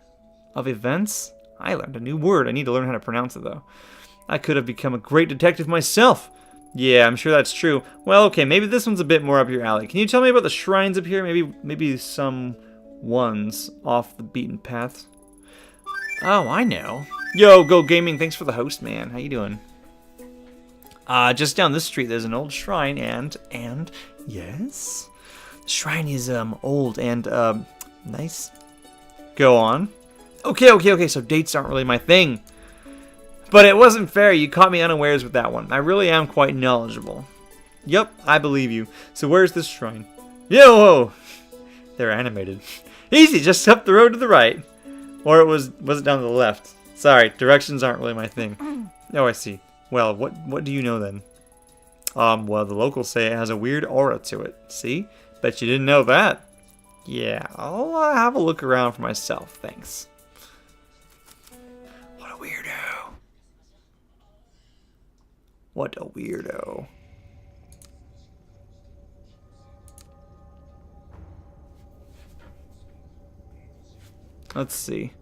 of events? I learned a new word. I need to learn how to pronounce it, though. I could have become a great detective myself. Yeah, I'm sure that's true. Well, okay, maybe this one's a bit more up your alley. Can you tell me about the shrines up here? Maybe some ones off the beaten path. Oh, I know. Yo, Go Gaming, thanks for the host, man. How you doing? Just down this street, there's an old shrine, and yes? The shrine is, old and, nice. Go on. Okay, so dates aren't really my thing. But it wasn't fair, you caught me unawares with that one. I really am quite knowledgeable. Yup, I believe you. So where's this shrine? Yo! They're animated. Easy, just up the road to the right. Or was it down to the left? Sorry, directions aren't really my thing. Oh, I see. Well, what do you know then? Well, the locals say it has a weird aura to it. See? Bet you didn't know that. Yeah, I'll have a look around for myself, thanks. What a weirdo. What a weirdo. Let's see.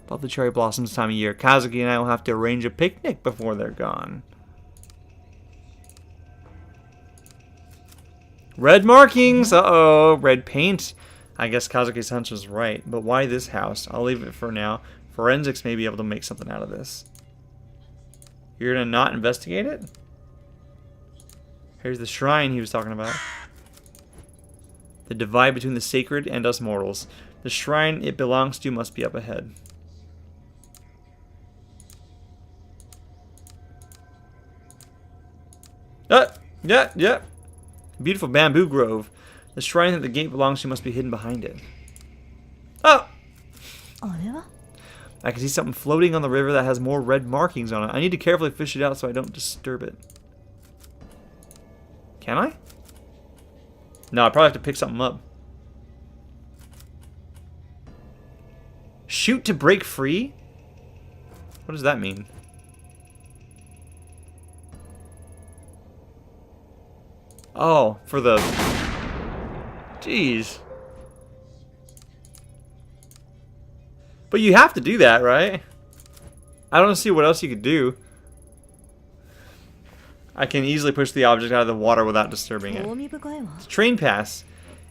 Love the cherry blossoms time of year. Kazuki and I will have to arrange a picnic before they're gone. Red markings! Uh-oh. Red paint. I guess Kazuki's hunch was right. But why this house? I'll leave it for now. Forensics may be able to make something out of this. You're gonna not investigate it? Here's the shrine he was talking about. The divide between the sacred and us mortals. The shrine it belongs to must be up ahead. Yeah. Beautiful bamboo grove. The shrine that the gate belongs to must be hidden behind it. Oh! I can see something floating on the river that has more red markings on it. I need to carefully fish it out so I don't disturb it. Can I? No, I probably have to pick something up. Shoot to break free? What does that mean? Oh, for the... Jeez. But you have to do that, right? I don't see what else you could do. I can easily push the object out of the water without disturbing it. It's a train pass.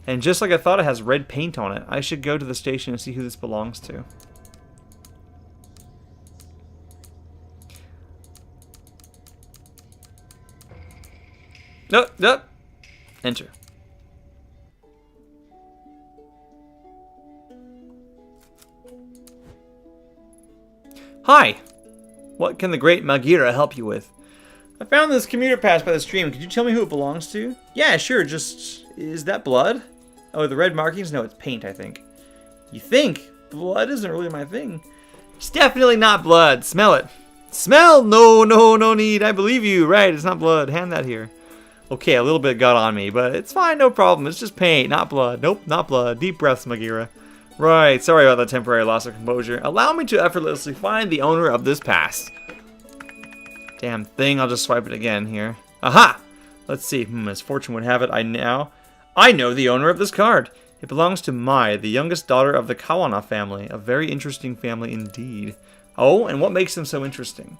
And just like I thought, it has red paint on it. I should go to the station and see who this belongs to. Nope. Enter. Hi. What can the great Magira help you with? I found this commuter pass by the stream. Could you tell me who it belongs to? Yeah, sure. Just... Is that blood? Oh, the red markings? No, it's paint, I think. You think? Blood isn't really my thing. It's definitely not blood. Smell it. Smell? No need. I believe you. Right, it's not blood. Hand that here. Okay, a little bit got on me, but it's fine, no problem. It's just paint, not blood. Nope, not blood. Deep breaths, Magira. Right, sorry about the temporary loss of composure. Allow me to effortlessly find the owner of this pass. Damn thing, I'll just swipe it again here. Aha! Let's see, as fortune would have it, I know the owner of this card. It belongs to Mai, the youngest daughter of the Kawana family. A very interesting family indeed. Oh, and what makes them so interesting?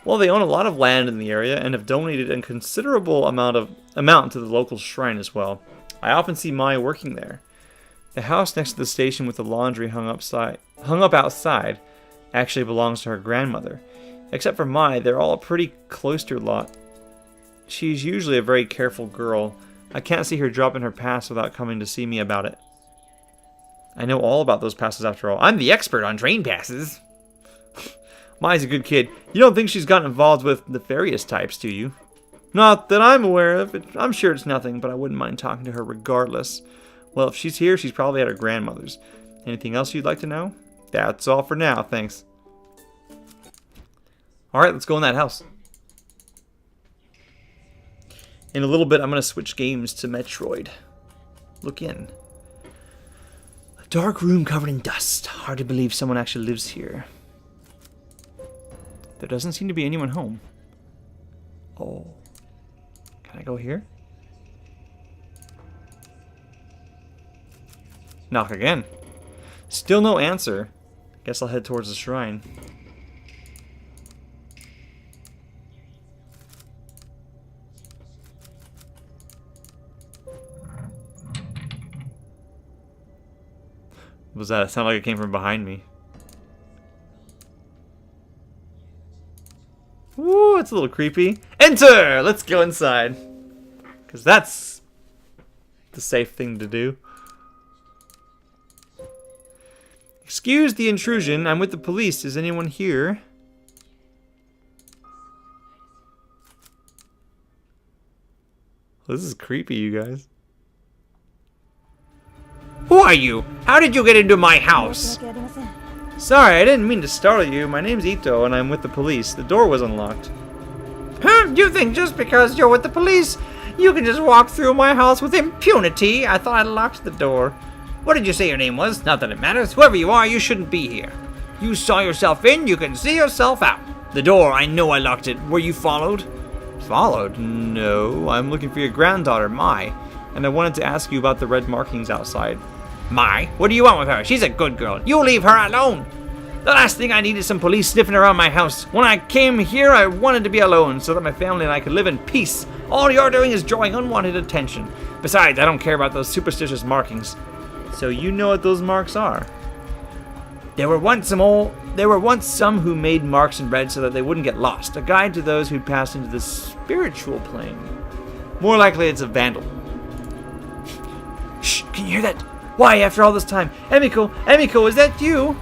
Well, they own a lot of land in the area and have donated a considerable amount to the local shrine as well. I often see Mai working there. The house next to the station with the laundry hung up outside actually belongs to her grandmother. Except for Mai, they're all a pretty cloistered lot. She's usually a very careful girl. I can't see her dropping her pass without coming to see me about it. I know all about those passes after all. I'm the expert on train passes. Mai's a good kid. You don't think she's gotten involved with nefarious types, do you? Not that I'm aware of. I'm sure it's nothing, but I wouldn't mind talking to her regardless. Well, if she's here, she's probably at her grandmother's. Anything else you'd like to know? That's all for now, thanks. Alright, let's go in that house. In a little bit, I'm going to switch games to Metroid. Look in. A dark room covered in dust. Hard to believe someone actually lives here. There doesn't seem to be anyone home. Oh. Can I go here? Knock again. Still no answer. Guess I'll head towards the shrine. What was that? It sounded like it came from behind me. Ooh, it's a little creepy. Enter! Let's go inside. Because that's the safe thing to do. Excuse the intrusion. I'm with the police. Is anyone here? This is creepy, you guys. Who are you? How did you get into my house? Sorry, I didn't mean to startle you. My name's Ito, and I'm with the police. The door was unlocked. Huh? You think just because you're with the police, you can just walk through my house with impunity? I thought I locked the door. What did you say your name was? Not that it matters. Whoever you are, you shouldn't be here. You saw yourself in, you can see yourself out. The door, I know I locked it. Were you followed? Followed? No. I'm looking for your granddaughter, Mai. And I wanted to ask you about the red markings outside. Mai? What do you want with her? She's a good girl. You leave her alone. The last thing I need is some police sniffing around my house. When I came here, I wanted to be alone so that my family and I could live in peace. All you're doing is drawing unwanted attention. Besides, I don't care about those superstitious markings. So you know what those marks are. There were once some who made marks in red so that they wouldn't get lost. A guide to those who'd passed into the spiritual plane. More likely it's a vandal. Shh, can you hear that? Why, after all this time? Emiko, is that you?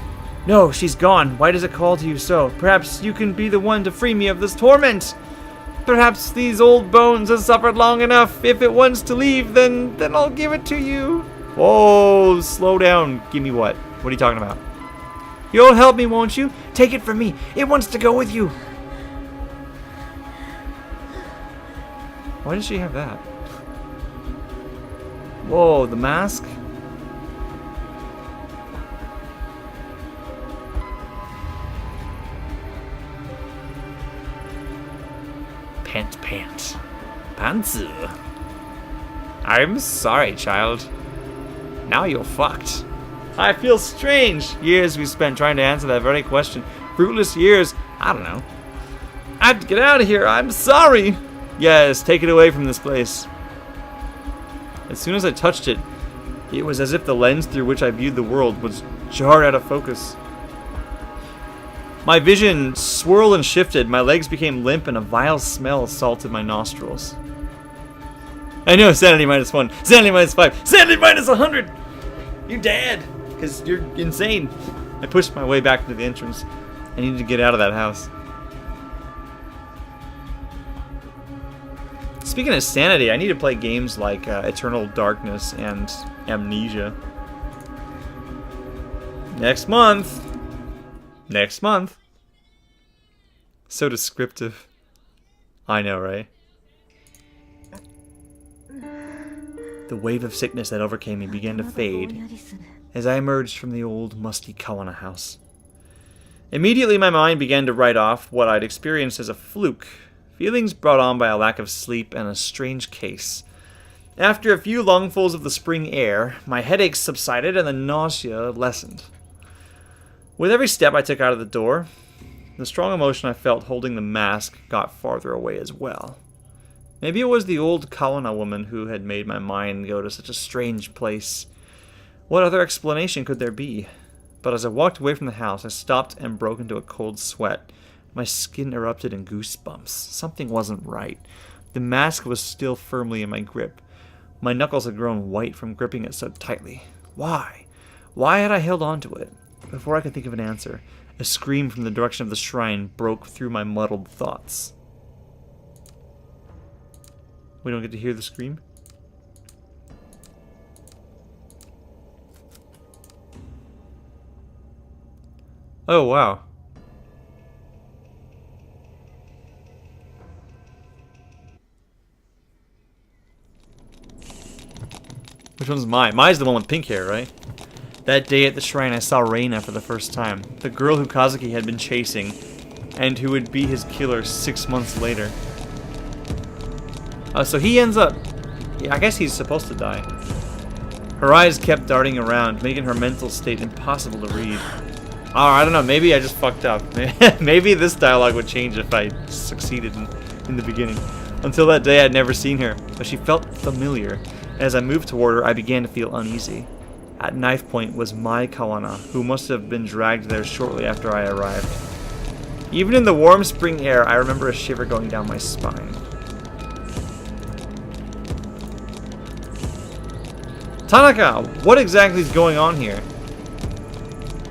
No, she's gone. Why does it call to you so? Perhaps you can be the one to free me of this torment. Perhaps these old bones have suffered long enough. If it wants to leave, then I'll give it to you. Whoa, slow down. Give me what? What are you talking about? You'll help me, won't you? Take it from me. It wants to go with you. Why does she have that? Whoa, the mask? Pant. Pantsu. I'm sorry, child. Now you're fucked. I feel strange. Years we spent trying to answer that very question. Fruitless years. I don't know. I have to get out of here. I'm sorry. Yes, take it away from this place. As soon as I touched it, it was as if the lens through which I viewed the world was jarred out of focus. My vision swirled and shifted, my legs became limp, and a vile smell assaulted my nostrils. I know, sanity -1, sanity -5, sanity -100! You're dead! Because you're insane. I pushed my way back into the entrance. I needed to get out of that house. Speaking of sanity, I need to play games like Eternal Darkness and Amnesia. Next month! Next month. So descriptive. I know, right? The wave of sickness that overcame me began to fade as I emerged from the old, musty Kawana house. Immediately my mind began to write off what I'd experienced as a fluke, feelings brought on by a lack of sleep and a strange case. After a few lungfuls of the spring air, my headaches subsided and the nausea lessened. With every step I took out of the door, the strong emotion I felt holding the mask got farther away as well. Maybe it was the old Kawana woman who had made my mind go to such a strange place. What other explanation could there be? But as I walked away from the house, I stopped and broke into a cold sweat. My skin erupted in goosebumps. Something wasn't right. The mask was still firmly in my grip. My knuckles had grown white from gripping it so tightly. Why? Why had I held on to it? Before I could think of an answer, a scream from the direction of the shrine broke through my muddled thoughts. We don't get to hear the scream? Oh, wow. Which one's mine? Mine's the one with pink hair, right? That day at the shrine, I saw Reina for the first time. The girl who Kazuki had been chasing, and who would be his killer 6 months later. So he ends up... Yeah, I guess he's supposed to die. Her eyes kept darting around, making her mental state impossible to read. Oh, I don't know, maybe I just fucked up. Maybe this dialogue would change if I succeeded in the beginning. Until that day, I'd never seen her, but she felt familiar. As I moved toward her, I began to feel uneasy. At knife point was my Kawana, who must have been dragged there shortly after I arrived. Even in the warm spring air, I remember a shiver going down my spine. Tanaka, what exactly is going on here?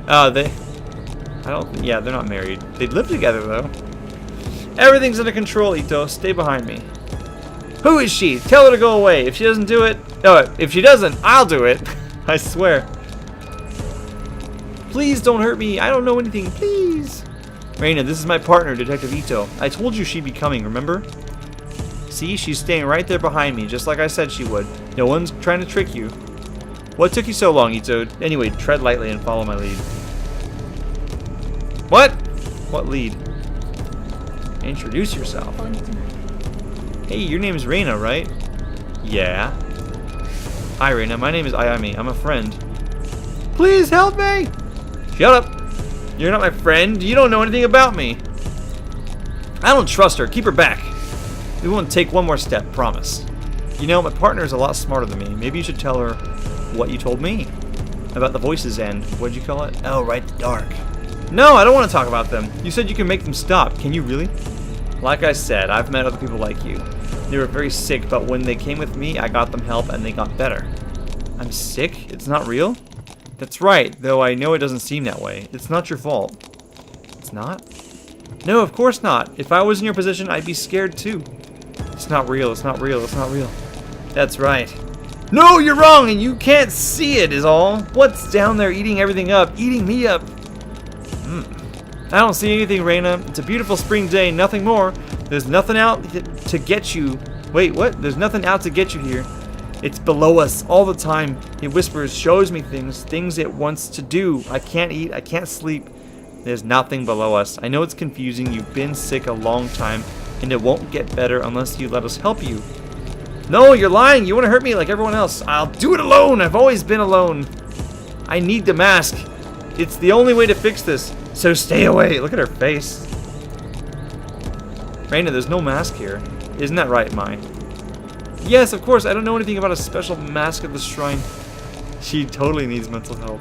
Yeah, they're not married. They live together, though. Everything's under control, Ito. Stay behind me. Who is she? Tell her to go away. If she doesn't do it... No, if she doesn't, I'll do it. I swear. Please don't hurt me. I don't know anything. Please. Reina, this is my partner, Detective Ito. I told you she'd be coming, remember? See, she's staying right there behind me, just like I said she would. No one's trying to trick you. What took you so long, Ito? Anyway, tread lightly and follow my lead. What? What lead? Introduce yourself. Hey, your name's Reina, right? Yeah. Hi, Reina. My name is Ayami. I'm a friend. Please help me! Shut up. You're not my friend. You don't know anything about me. I don't trust her. Keep her back. We won't take one more step, promise. You know, my partner's a lot smarter than me. Maybe you should tell her what you told me. About the voices and, what'd you call it? Oh, right, the dark. No, I don't want to talk about them. You said you can make them stop. Can you really? Like I said, I've met other people like you. They were very sick, but when they came with me, I got them help and they got better. I'm sick? It's not real? That's right, though I know it doesn't seem that way. It's not your fault. It's not? No, of course not. If I was in your position, I'd be scared too. It's not real, it's not real, it's not real. That's right. No, you're wrong, and you can't see it is all. What's down there eating everything up? Eating me up. I don't see anything, Reina. It's a beautiful spring day, nothing more. There's nothing out to get you. Wait, what? There's nothing out to get you here. It's below us all the time. It whispers, shows me things it wants to do. I can't eat, I can't sleep. There's nothing below us. I know it's confusing. You've been sick a long time, and it won't get better unless you let us help you. No, you're lying. You want to hurt me like everyone else. I'll do it alone. I've always been alone. I need the mask. It's the only way to fix this. So stay away. Look at her face. Reina, there's no mask here. Isn't that right, Mai? Yes, of course. I don't know anything about a special mask at the shrine. She totally needs mental help.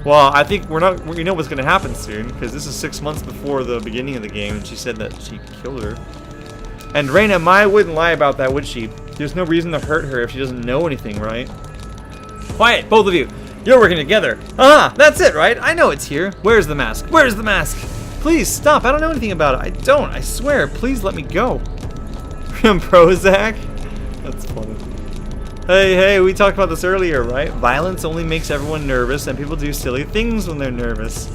Well, I think we know what's going to happen soon, because this is 6 months before the beginning of the game, and she said that she killed her. And Reina, Mai wouldn't lie about that, would she? There's no reason to hurt her if she doesn't know anything, right? Quiet, both of you. You're working together. Ah, that's it, right? I know it's here. Where's the mask? Where's the mask? Please, stop. I don't know anything about it. I don't. I swear. Please let me go. Prozac? That's funny. Hey, we talked about this earlier, right? Violence only makes everyone nervous, and people do silly things when they're nervous.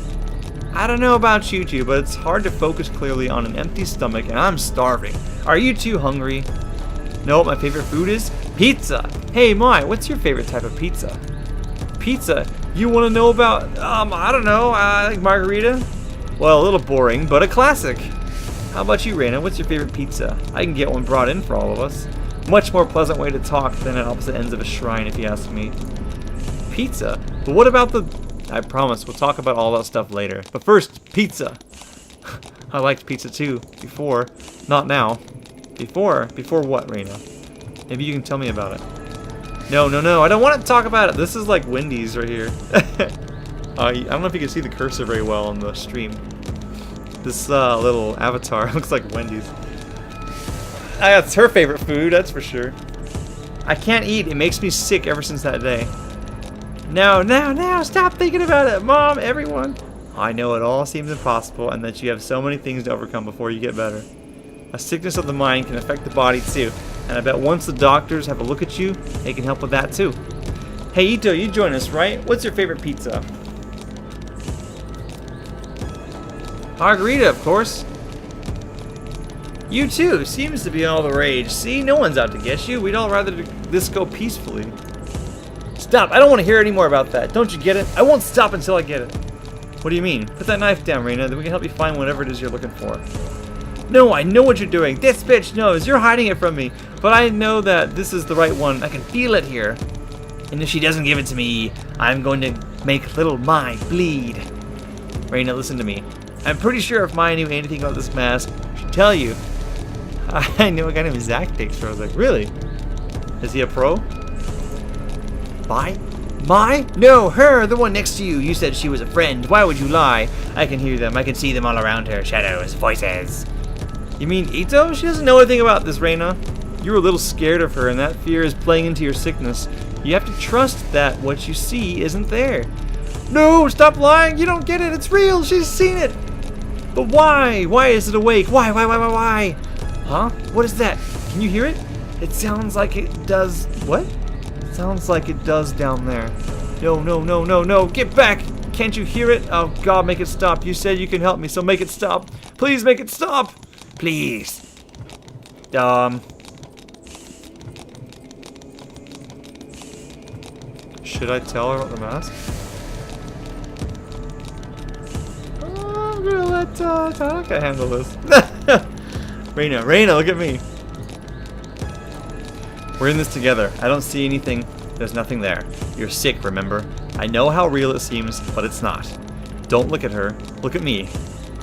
I don't know about you two, but it's hard to focus clearly on an empty stomach, and I'm starving. Are you two hungry? Know what my favorite food is? Pizza. Hey, Mai, what's your favorite type of pizza? Pizza? You want to know about, I don't know, I like margarita? Well, a little boring, but a classic. How about you, Reina? What's your favorite pizza? I can get one brought in for all of us. Much more pleasant way to talk than at opposite ends of a shrine, if you ask me. Pizza? But what about the... I promise, we'll talk about all that stuff later. But first, pizza. I liked pizza too, before. Not now. Before? Before what, Reina? Maybe you can tell me about it. No, I don't want to talk about it. This is like Wendy's right here. I don't know if you can see the cursor very well on the stream. This little avatar looks like Wendy's. That's her favorite food, that's for sure. I can't eat. It makes me sick ever since that day. No, stop thinking about it. Mom, everyone. I know it all seems impossible and that you have so many things to overcome before you get better. A sickness of the mind can affect the body too. And I bet once the doctors have a look at you, they can help with that too. Hey Ito, you join us, right? What's your favorite pizza? Margarita, of course. You too. Seems to be all the rage. See, no one's out to get you. We'd all rather this go peacefully. Stop. I don't want to hear any more about that. Don't you get it? I won't stop until I get it. What do you mean? Put that knife down, Reina. Then we can help you find whatever it is you're looking for. No, I know what you're doing. This bitch knows. You're hiding it from me. But I know that this is the right one. I can feel it here. And if she doesn't give it to me, I'm going to make little Mai bleed. Reina, listen to me. I'm pretty sure if Mai knew anything about this mask, she'd tell you. I know a guy named Zach takes her. I was like, really? Is he a pro? Mai? No, her, the one next to you. You said she was a friend. Why would you lie? I can hear them. I can see them all around her. Shadows, voices. You mean Ito? She doesn't know anything about this, Reina. You're a little scared of her, and that fear is playing into your sickness. You have to trust that what you see isn't there. No, stop lying. You don't get it. It's real. She's seen it. But why? Why is it awake? Why? Huh? What is that? Can you hear it? It sounds like it does... What? Sounds like it does down there. No. Get back. Can't you hear it? Oh, God, make it stop. You said you can help me, so make it stop. Please make it stop. Please. Should I tell her about the mask? Oh, I'm gonna let Tanaka handle this. Reina, look at me. We're in this together. I don't see anything. There's nothing there. You're sick, remember? I know how real it seems, but it's not. Don't look at her. Look at me.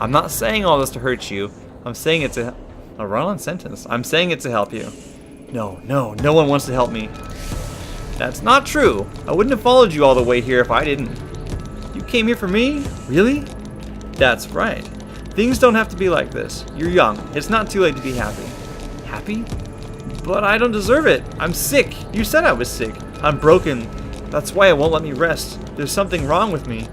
I'm not saying all this to hurt you. I'm saying it to... A run-on sentence. I'm saying it to help you. No one wants to help me. That's not true. I wouldn't have followed you all the way here if I didn't. You came here for me? Really? That's right. Things don't have to be like this. You're young. It's not too late to be happy. Happy? But I don't deserve it. I'm sick. You said I was sick. I'm broken. That's why it won't let me rest. There's something wrong with me.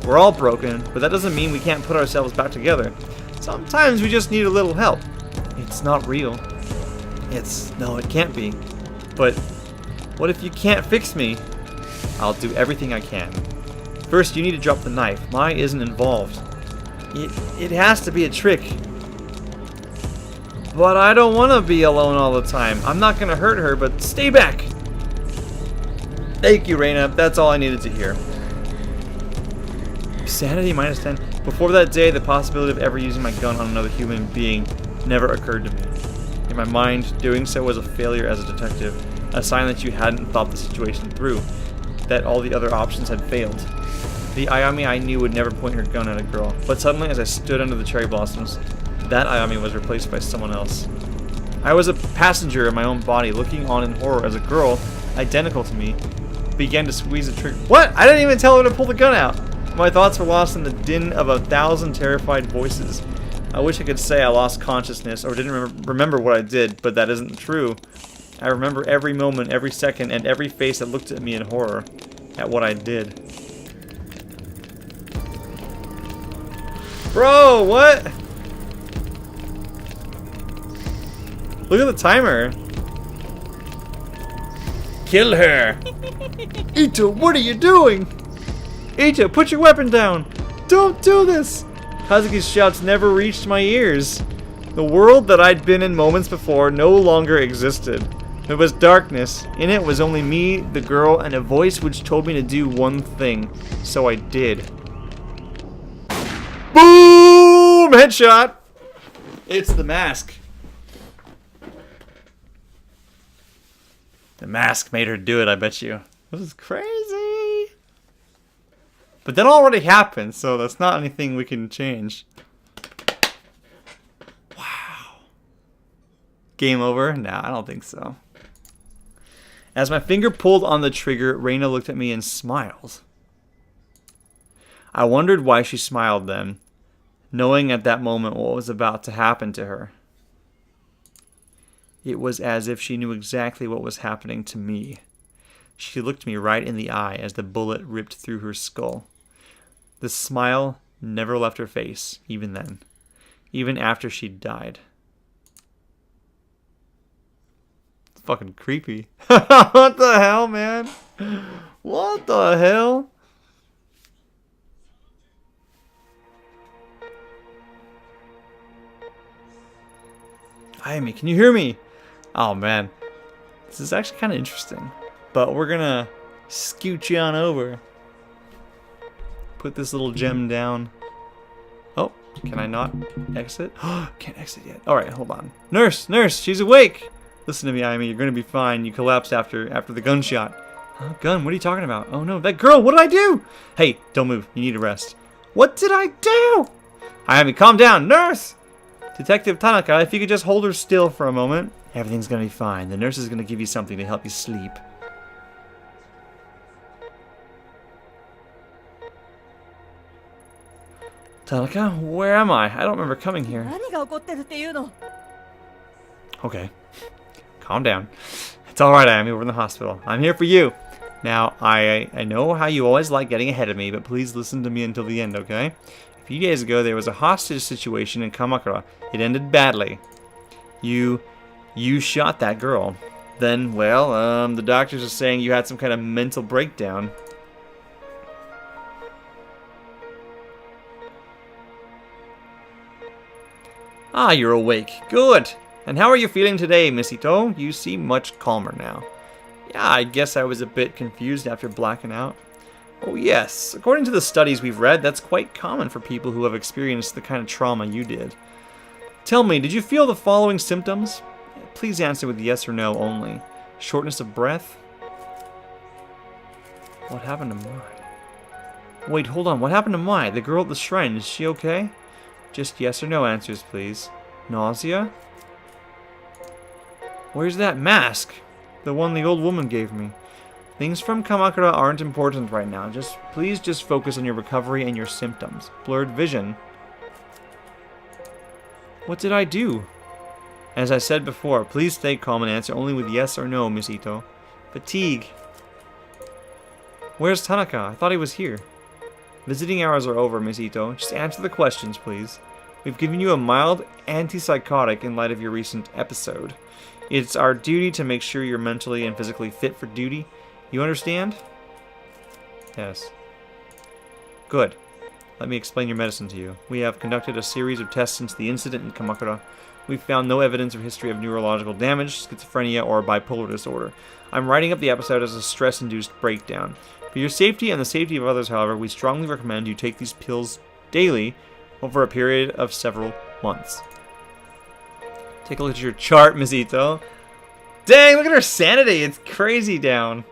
We're all broken, but that doesn't mean we can't put ourselves back together. Sometimes we just need a little help. It's not real. No, it can't be. But what if you can't fix me? I'll do everything I can. First, you need to drop the knife. Mai isn't involved. It has to be a trick. But I don't want to be alone all the time. I'm not going to hurt her, but stay back. Thank you, Reina. That's all I needed to hear. Sanity minus 10. Before that day, the possibility of ever using my gun on another human being never occurred to me. In my mind, doing so was a failure as a detective, a sign that you hadn't thought the situation through, that all the other options had failed. The Ayami I knew would never point her gun at a girl, but suddenly as I stood under the cherry blossoms, that Ayami was replaced by someone else. I was a passenger in my own body, looking on in horror as a girl, identical to me, began to squeeze the trigger. What? I didn't even tell her to pull the gun out! My thoughts were lost in the din of 1,000 terrified voices. I wish I could say I lost consciousness or didn't remember what I did, but that isn't true. I remember every moment, every second, and every face that looked at me in horror at what I did. Bro, what? Look at the timer. Kill her. Ito, what are you doing? Ito, put your weapon down. Don't do this. Kazuki's shouts never reached my ears. The world that I'd been in moments before no longer existed. There was darkness. In it was only me, the girl, and a voice which told me to do one thing. So I did. Boom! Headshot! It's the mask. The mask made her do it, I bet you. This is crazy. But that already happened, so that's not anything we can change. Wow. Game over? Nah, I don't think so. As my finger pulled on the trigger, Reina looked at me and smiled. I wondered why she smiled then, knowing at that moment what was about to happen to her. It was as if she knew exactly what was happening to me. She looked me right in the eye as the bullet ripped through her skull. The smile never left her face, even then. Even after she died. It's fucking creepy. What the hell, man? What the hell? Ayami, can you hear me? Oh, man. This is actually kind of interesting. But we're gonna scoot you on over. Put this little gem down. Oh, can I not exit? Can't exit yet. Alright, hold on. Nurse! Nurse! She's awake! Listen to me, Ayami. You're gonna be fine. You collapsed after the gunshot. Huh? Gun? What are you talking about? Oh, no. That girl! What did I do? Hey, don't move. You need to rest. What did I do? Ayami, calm down! Nurse! Detective Tanaka, if you could just hold her still for a moment. Everything's gonna be fine. The nurse is gonna give you something to help you sleep. Tanaka, where am I? I don't remember coming here. Okay. Calm down. It's alright, Amy. We're in the hospital. I'm here for you. Now, I know how you always like getting ahead of me, but please listen to me until the end, okay? A few days ago, there was a hostage situation in Kamakura. It ended badly. You shot that girl. Then, well, the doctors are saying you had some kind of mental breakdown. Ah, you're awake. Good. And how are you feeling today, Miss Ito? You seem much calmer now. Yeah, I guess I was a bit confused after blacking out. Oh yes, according to the studies we've read, that's quite common for people who have experienced the kind of trauma you did. Tell me, did you feel the following symptoms? Please answer with yes or no only. Shortness of breath? What happened to Mai? Wait, hold on, what happened to Mai? The girl at the shrine, is she okay? Just yes or no answers, please. Nausea? Where's that mask? The one the old woman gave me. Things from Kamakura aren't important right now. Please just focus on your recovery and your symptoms. Blurred vision. What did I do? As I said before, please stay calm and answer only with yes or no, Miss Ito. Fatigue. Where's Tanaka? I thought he was here. Visiting hours are over, Miss Ito. Just answer the questions, please. We've given you a mild antipsychotic in light of your recent episode. It's our duty to make sure you're mentally and physically fit for duty. You understand? Yes. Good. Let me explain your medicine to you. We have conducted a series of tests since the incident in Kamakura. We've found no evidence or history of neurological damage, schizophrenia, or bipolar disorder. I'm writing up the episode as a stress-induced breakdown. For your safety and the safety of others, however, we strongly recommend you take these pills daily over a period of several months. Take a look at your chart, Miss Ito. Dang, look at her sanity. It's crazy down.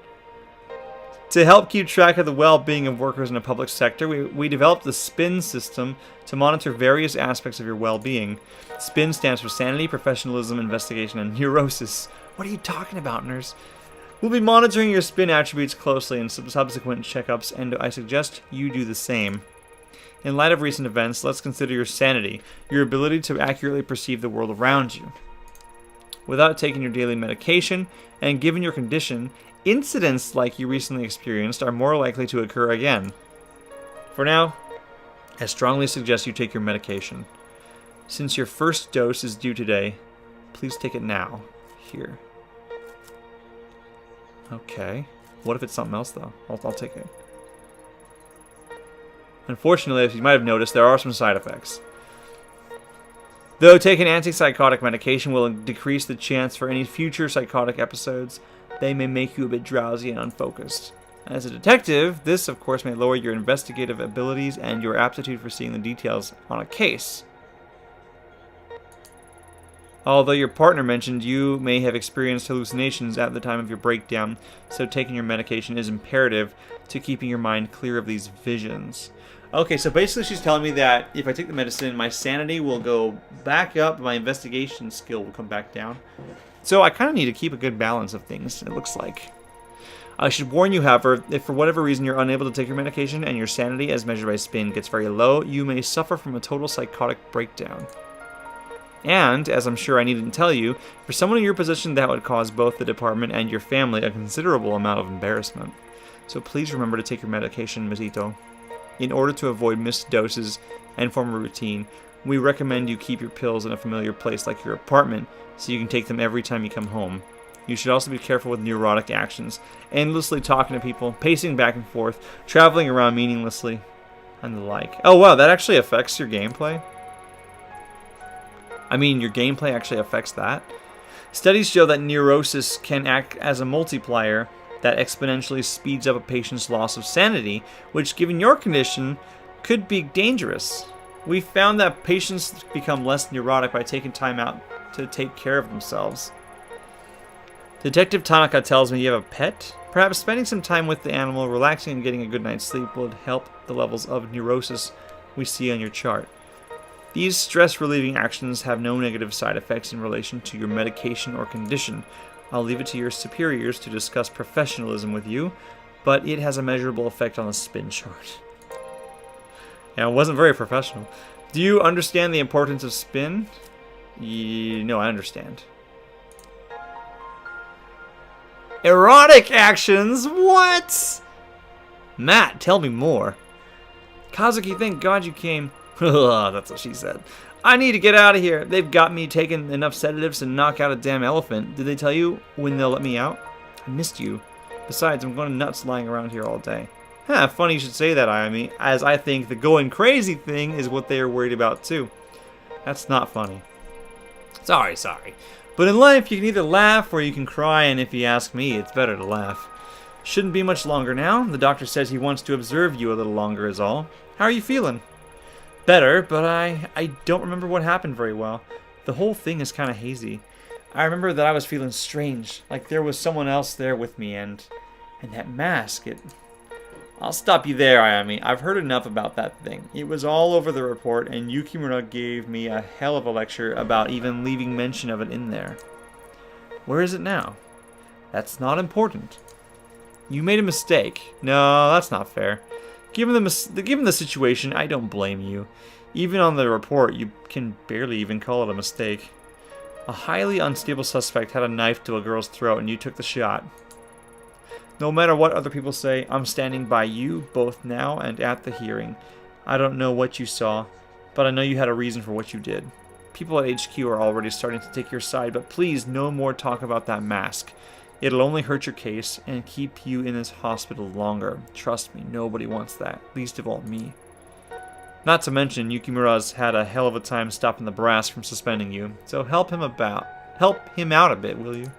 To help keep track of the well-being of workers in the public sector, we developed the SPIN system to monitor various aspects of your well-being. SPIN stands for Sanity, Professionalism, Investigation, and Neurosis. What are you talking about, nurse? We'll be monitoring your SPIN attributes closely in subsequent checkups, and I suggest you do the same. In light of recent events, let's consider your sanity, your ability to accurately perceive the world around you. Without taking your daily medication, and given your condition, incidents like you recently experienced are more likely to occur again. For now, I strongly suggest you take your medication. Since your first dose is due today, please take it now. Here. Okay. What if it's something else, though? I'll take it. Unfortunately, as you might have noticed, there are some side effects. Though taking antipsychotic medication will decrease the chance for any future psychotic episodes, they may make you a bit drowsy and unfocused. As a detective, this of course may lower your investigative abilities and your aptitude for seeing the details on a case. Although your partner mentioned you may have experienced hallucinations at the time of your breakdown, so taking your medication is imperative to keeping your mind clear of these visions. Okay, so basically she's telling me that if I take the medicine, my sanity will go back up, my investigation skill will come back down. So I kind of need to keep a good balance of things, it looks like. I should warn you, however, if for whatever reason you're unable to take your medication and your sanity, as measured by spin, gets very low, you may suffer from a total psychotic breakdown. And, as I'm sure I needn't tell you, for someone in your position that would cause both the department and your family a considerable amount of embarrassment. So please remember to take your medication, Misito. In order to avoid missed doses and form a routine, we recommend you keep your pills in a familiar place like your apartment, so you can take them every time you come home. You should also be careful with neurotic actions, endlessly talking to people, pacing back and forth, traveling around meaninglessly, and the like. Oh wow, that actually affects your gameplay? I mean, your gameplay actually affects that? Studies show that neurosis can act as a multiplier that exponentially speeds up a patient's loss of sanity, which, given your condition, could be dangerous. We found that patients become less neurotic by taking time out to take care of themselves. Detective Tanaka tells me you have a pet? Perhaps spending some time with the animal, relaxing and getting a good night's sleep would help the levels of neurosis we see on your chart. These stress-relieving actions have no negative side effects in relation to your medication or condition. I'll leave it to your superiors to discuss professionalism with you, but it has a measurable effect on the spin chart. Yeah, it wasn't very professional. Do you understand the importance of spin? No, I understand. Erotic actions? What? Matt, tell me more. Kazuki, thank God you came. That's what she said. I need to get out of here. They've got me taking enough sedatives to knock out a damn elephant. Did they tell you when they'll let me out? I missed you. Besides, I'm going nuts lying around here all day. Funny you should say that, Ayami, as I think the going crazy thing is what they are worried about too. That's not funny. Sorry. But in life, you can either laugh or you can cry, and if you ask me, it's better to laugh. Shouldn't be much longer now. The doctor says he wants to observe you a little longer is all. How are you feeling? Better, but I don't remember what happened very well. The whole thing is kind of hazy. I remember that I was feeling strange, like there was someone else there with me, and that mask, I'll stop you there, Ayami. I've heard enough about that thing. It was all over the report, and Yukimura gave me a hell of a lecture about even leaving mention of it in there. Where is it now? That's not important. You made a mistake. No, that's not fair. Given the situation, I don't blame you. Even on the report, you can barely even call it a mistake. A highly unstable suspect had a knife to a girl's throat, and you took the shot. No matter what other people say, I'm standing by you, both now and at the hearing. I don't know what you saw, but I know you had a reason for what you did. People at HQ are already starting to take your side, but please, no more talk about that mask. It'll only hurt your case and keep you in this hospital longer. Trust me, nobody wants that, least of all me. Not to mention, Yukimura's had a hell of a time stopping the brass from suspending you, so help him out a bit, will you?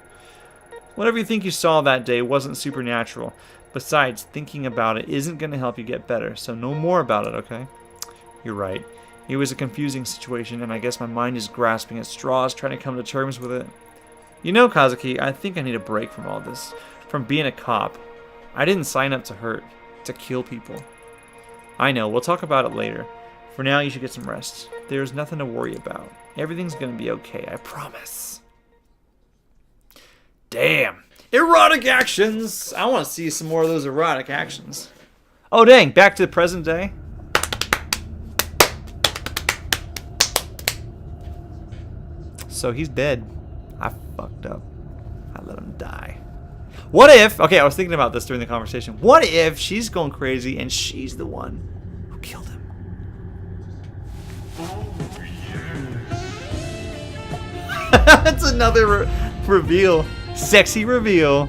Whatever you think you saw that day wasn't supernatural. Besides, thinking about it isn't going to help you get better, so no more about it, okay? You're right. It was a confusing situation, and I guess my mind is grasping at straws, trying to come to terms with it. You know, Kazuki, I think I need a break from all this. From being a cop. I didn't sign up to hurt, to kill people. I know, we'll talk about it later. For now, you should get some rest. There's nothing to worry about. Everything's gonna be okay, I promise. Damn. Erotic actions! I want to see some more of those erotic actions. Oh dang, back to the present day. So he's dead. I fucked up. I let him die. What if... Okay, I was thinking about this during the conversation. What if she's going crazy and she's the one who killed him? That's another reveal. Sexy reveal.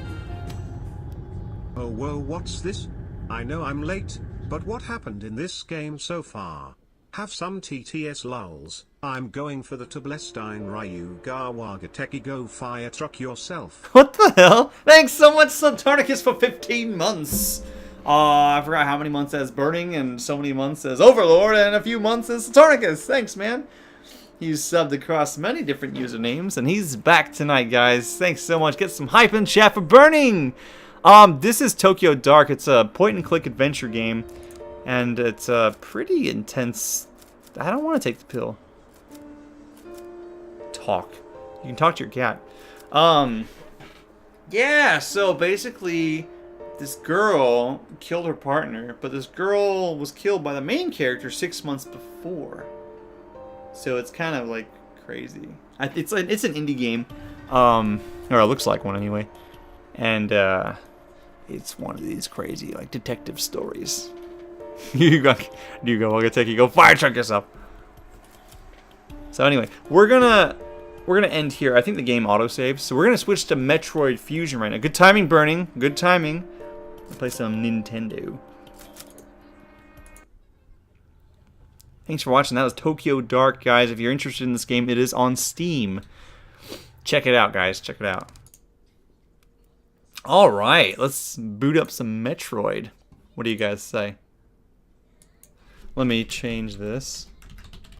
Oh, whoa, what's this? I know I'm late, but what happened in this game so far? Have some TTS lulz. I'm going for the Tablestine Ryu Gawagateki Go Fire Truck yourself. What the hell? Thanks so much, Subtarnicus, for 15 months. I forgot how many months as Burning and so many months as Overlord and a few months as Subtarnicus. Thanks, man. He's subbed across many different usernames, and he's back tonight, guys. Thanks so much. Get some hype in chat for Burning. This is Tokyo Dark. It's a point-and-click adventure game, and it's pretty intense. I don't want to take the pill. Talk. You can talk to your cat. Yeah, so basically, this girl killed her partner, but this girl was killed by the main character 6 months before. So it's kind of like crazy. It's an indie game, or it looks like one anyway, and it's one of these crazy like detective stories. you go, Wagateki, go fire truck yourself. So anyway, we're gonna end here. I think the game autosaves, so we're gonna switch to Metroid Fusion right now. Good timing, Burning. Good timing. I'll play some Nintendo. Thanks for watching. That was Tokyo Dark, guys. If you're interested in this game, it is on Steam. Check it out, guys. Check it out. All right, let's boot up some Metroid. What do you guys say? Let me change this.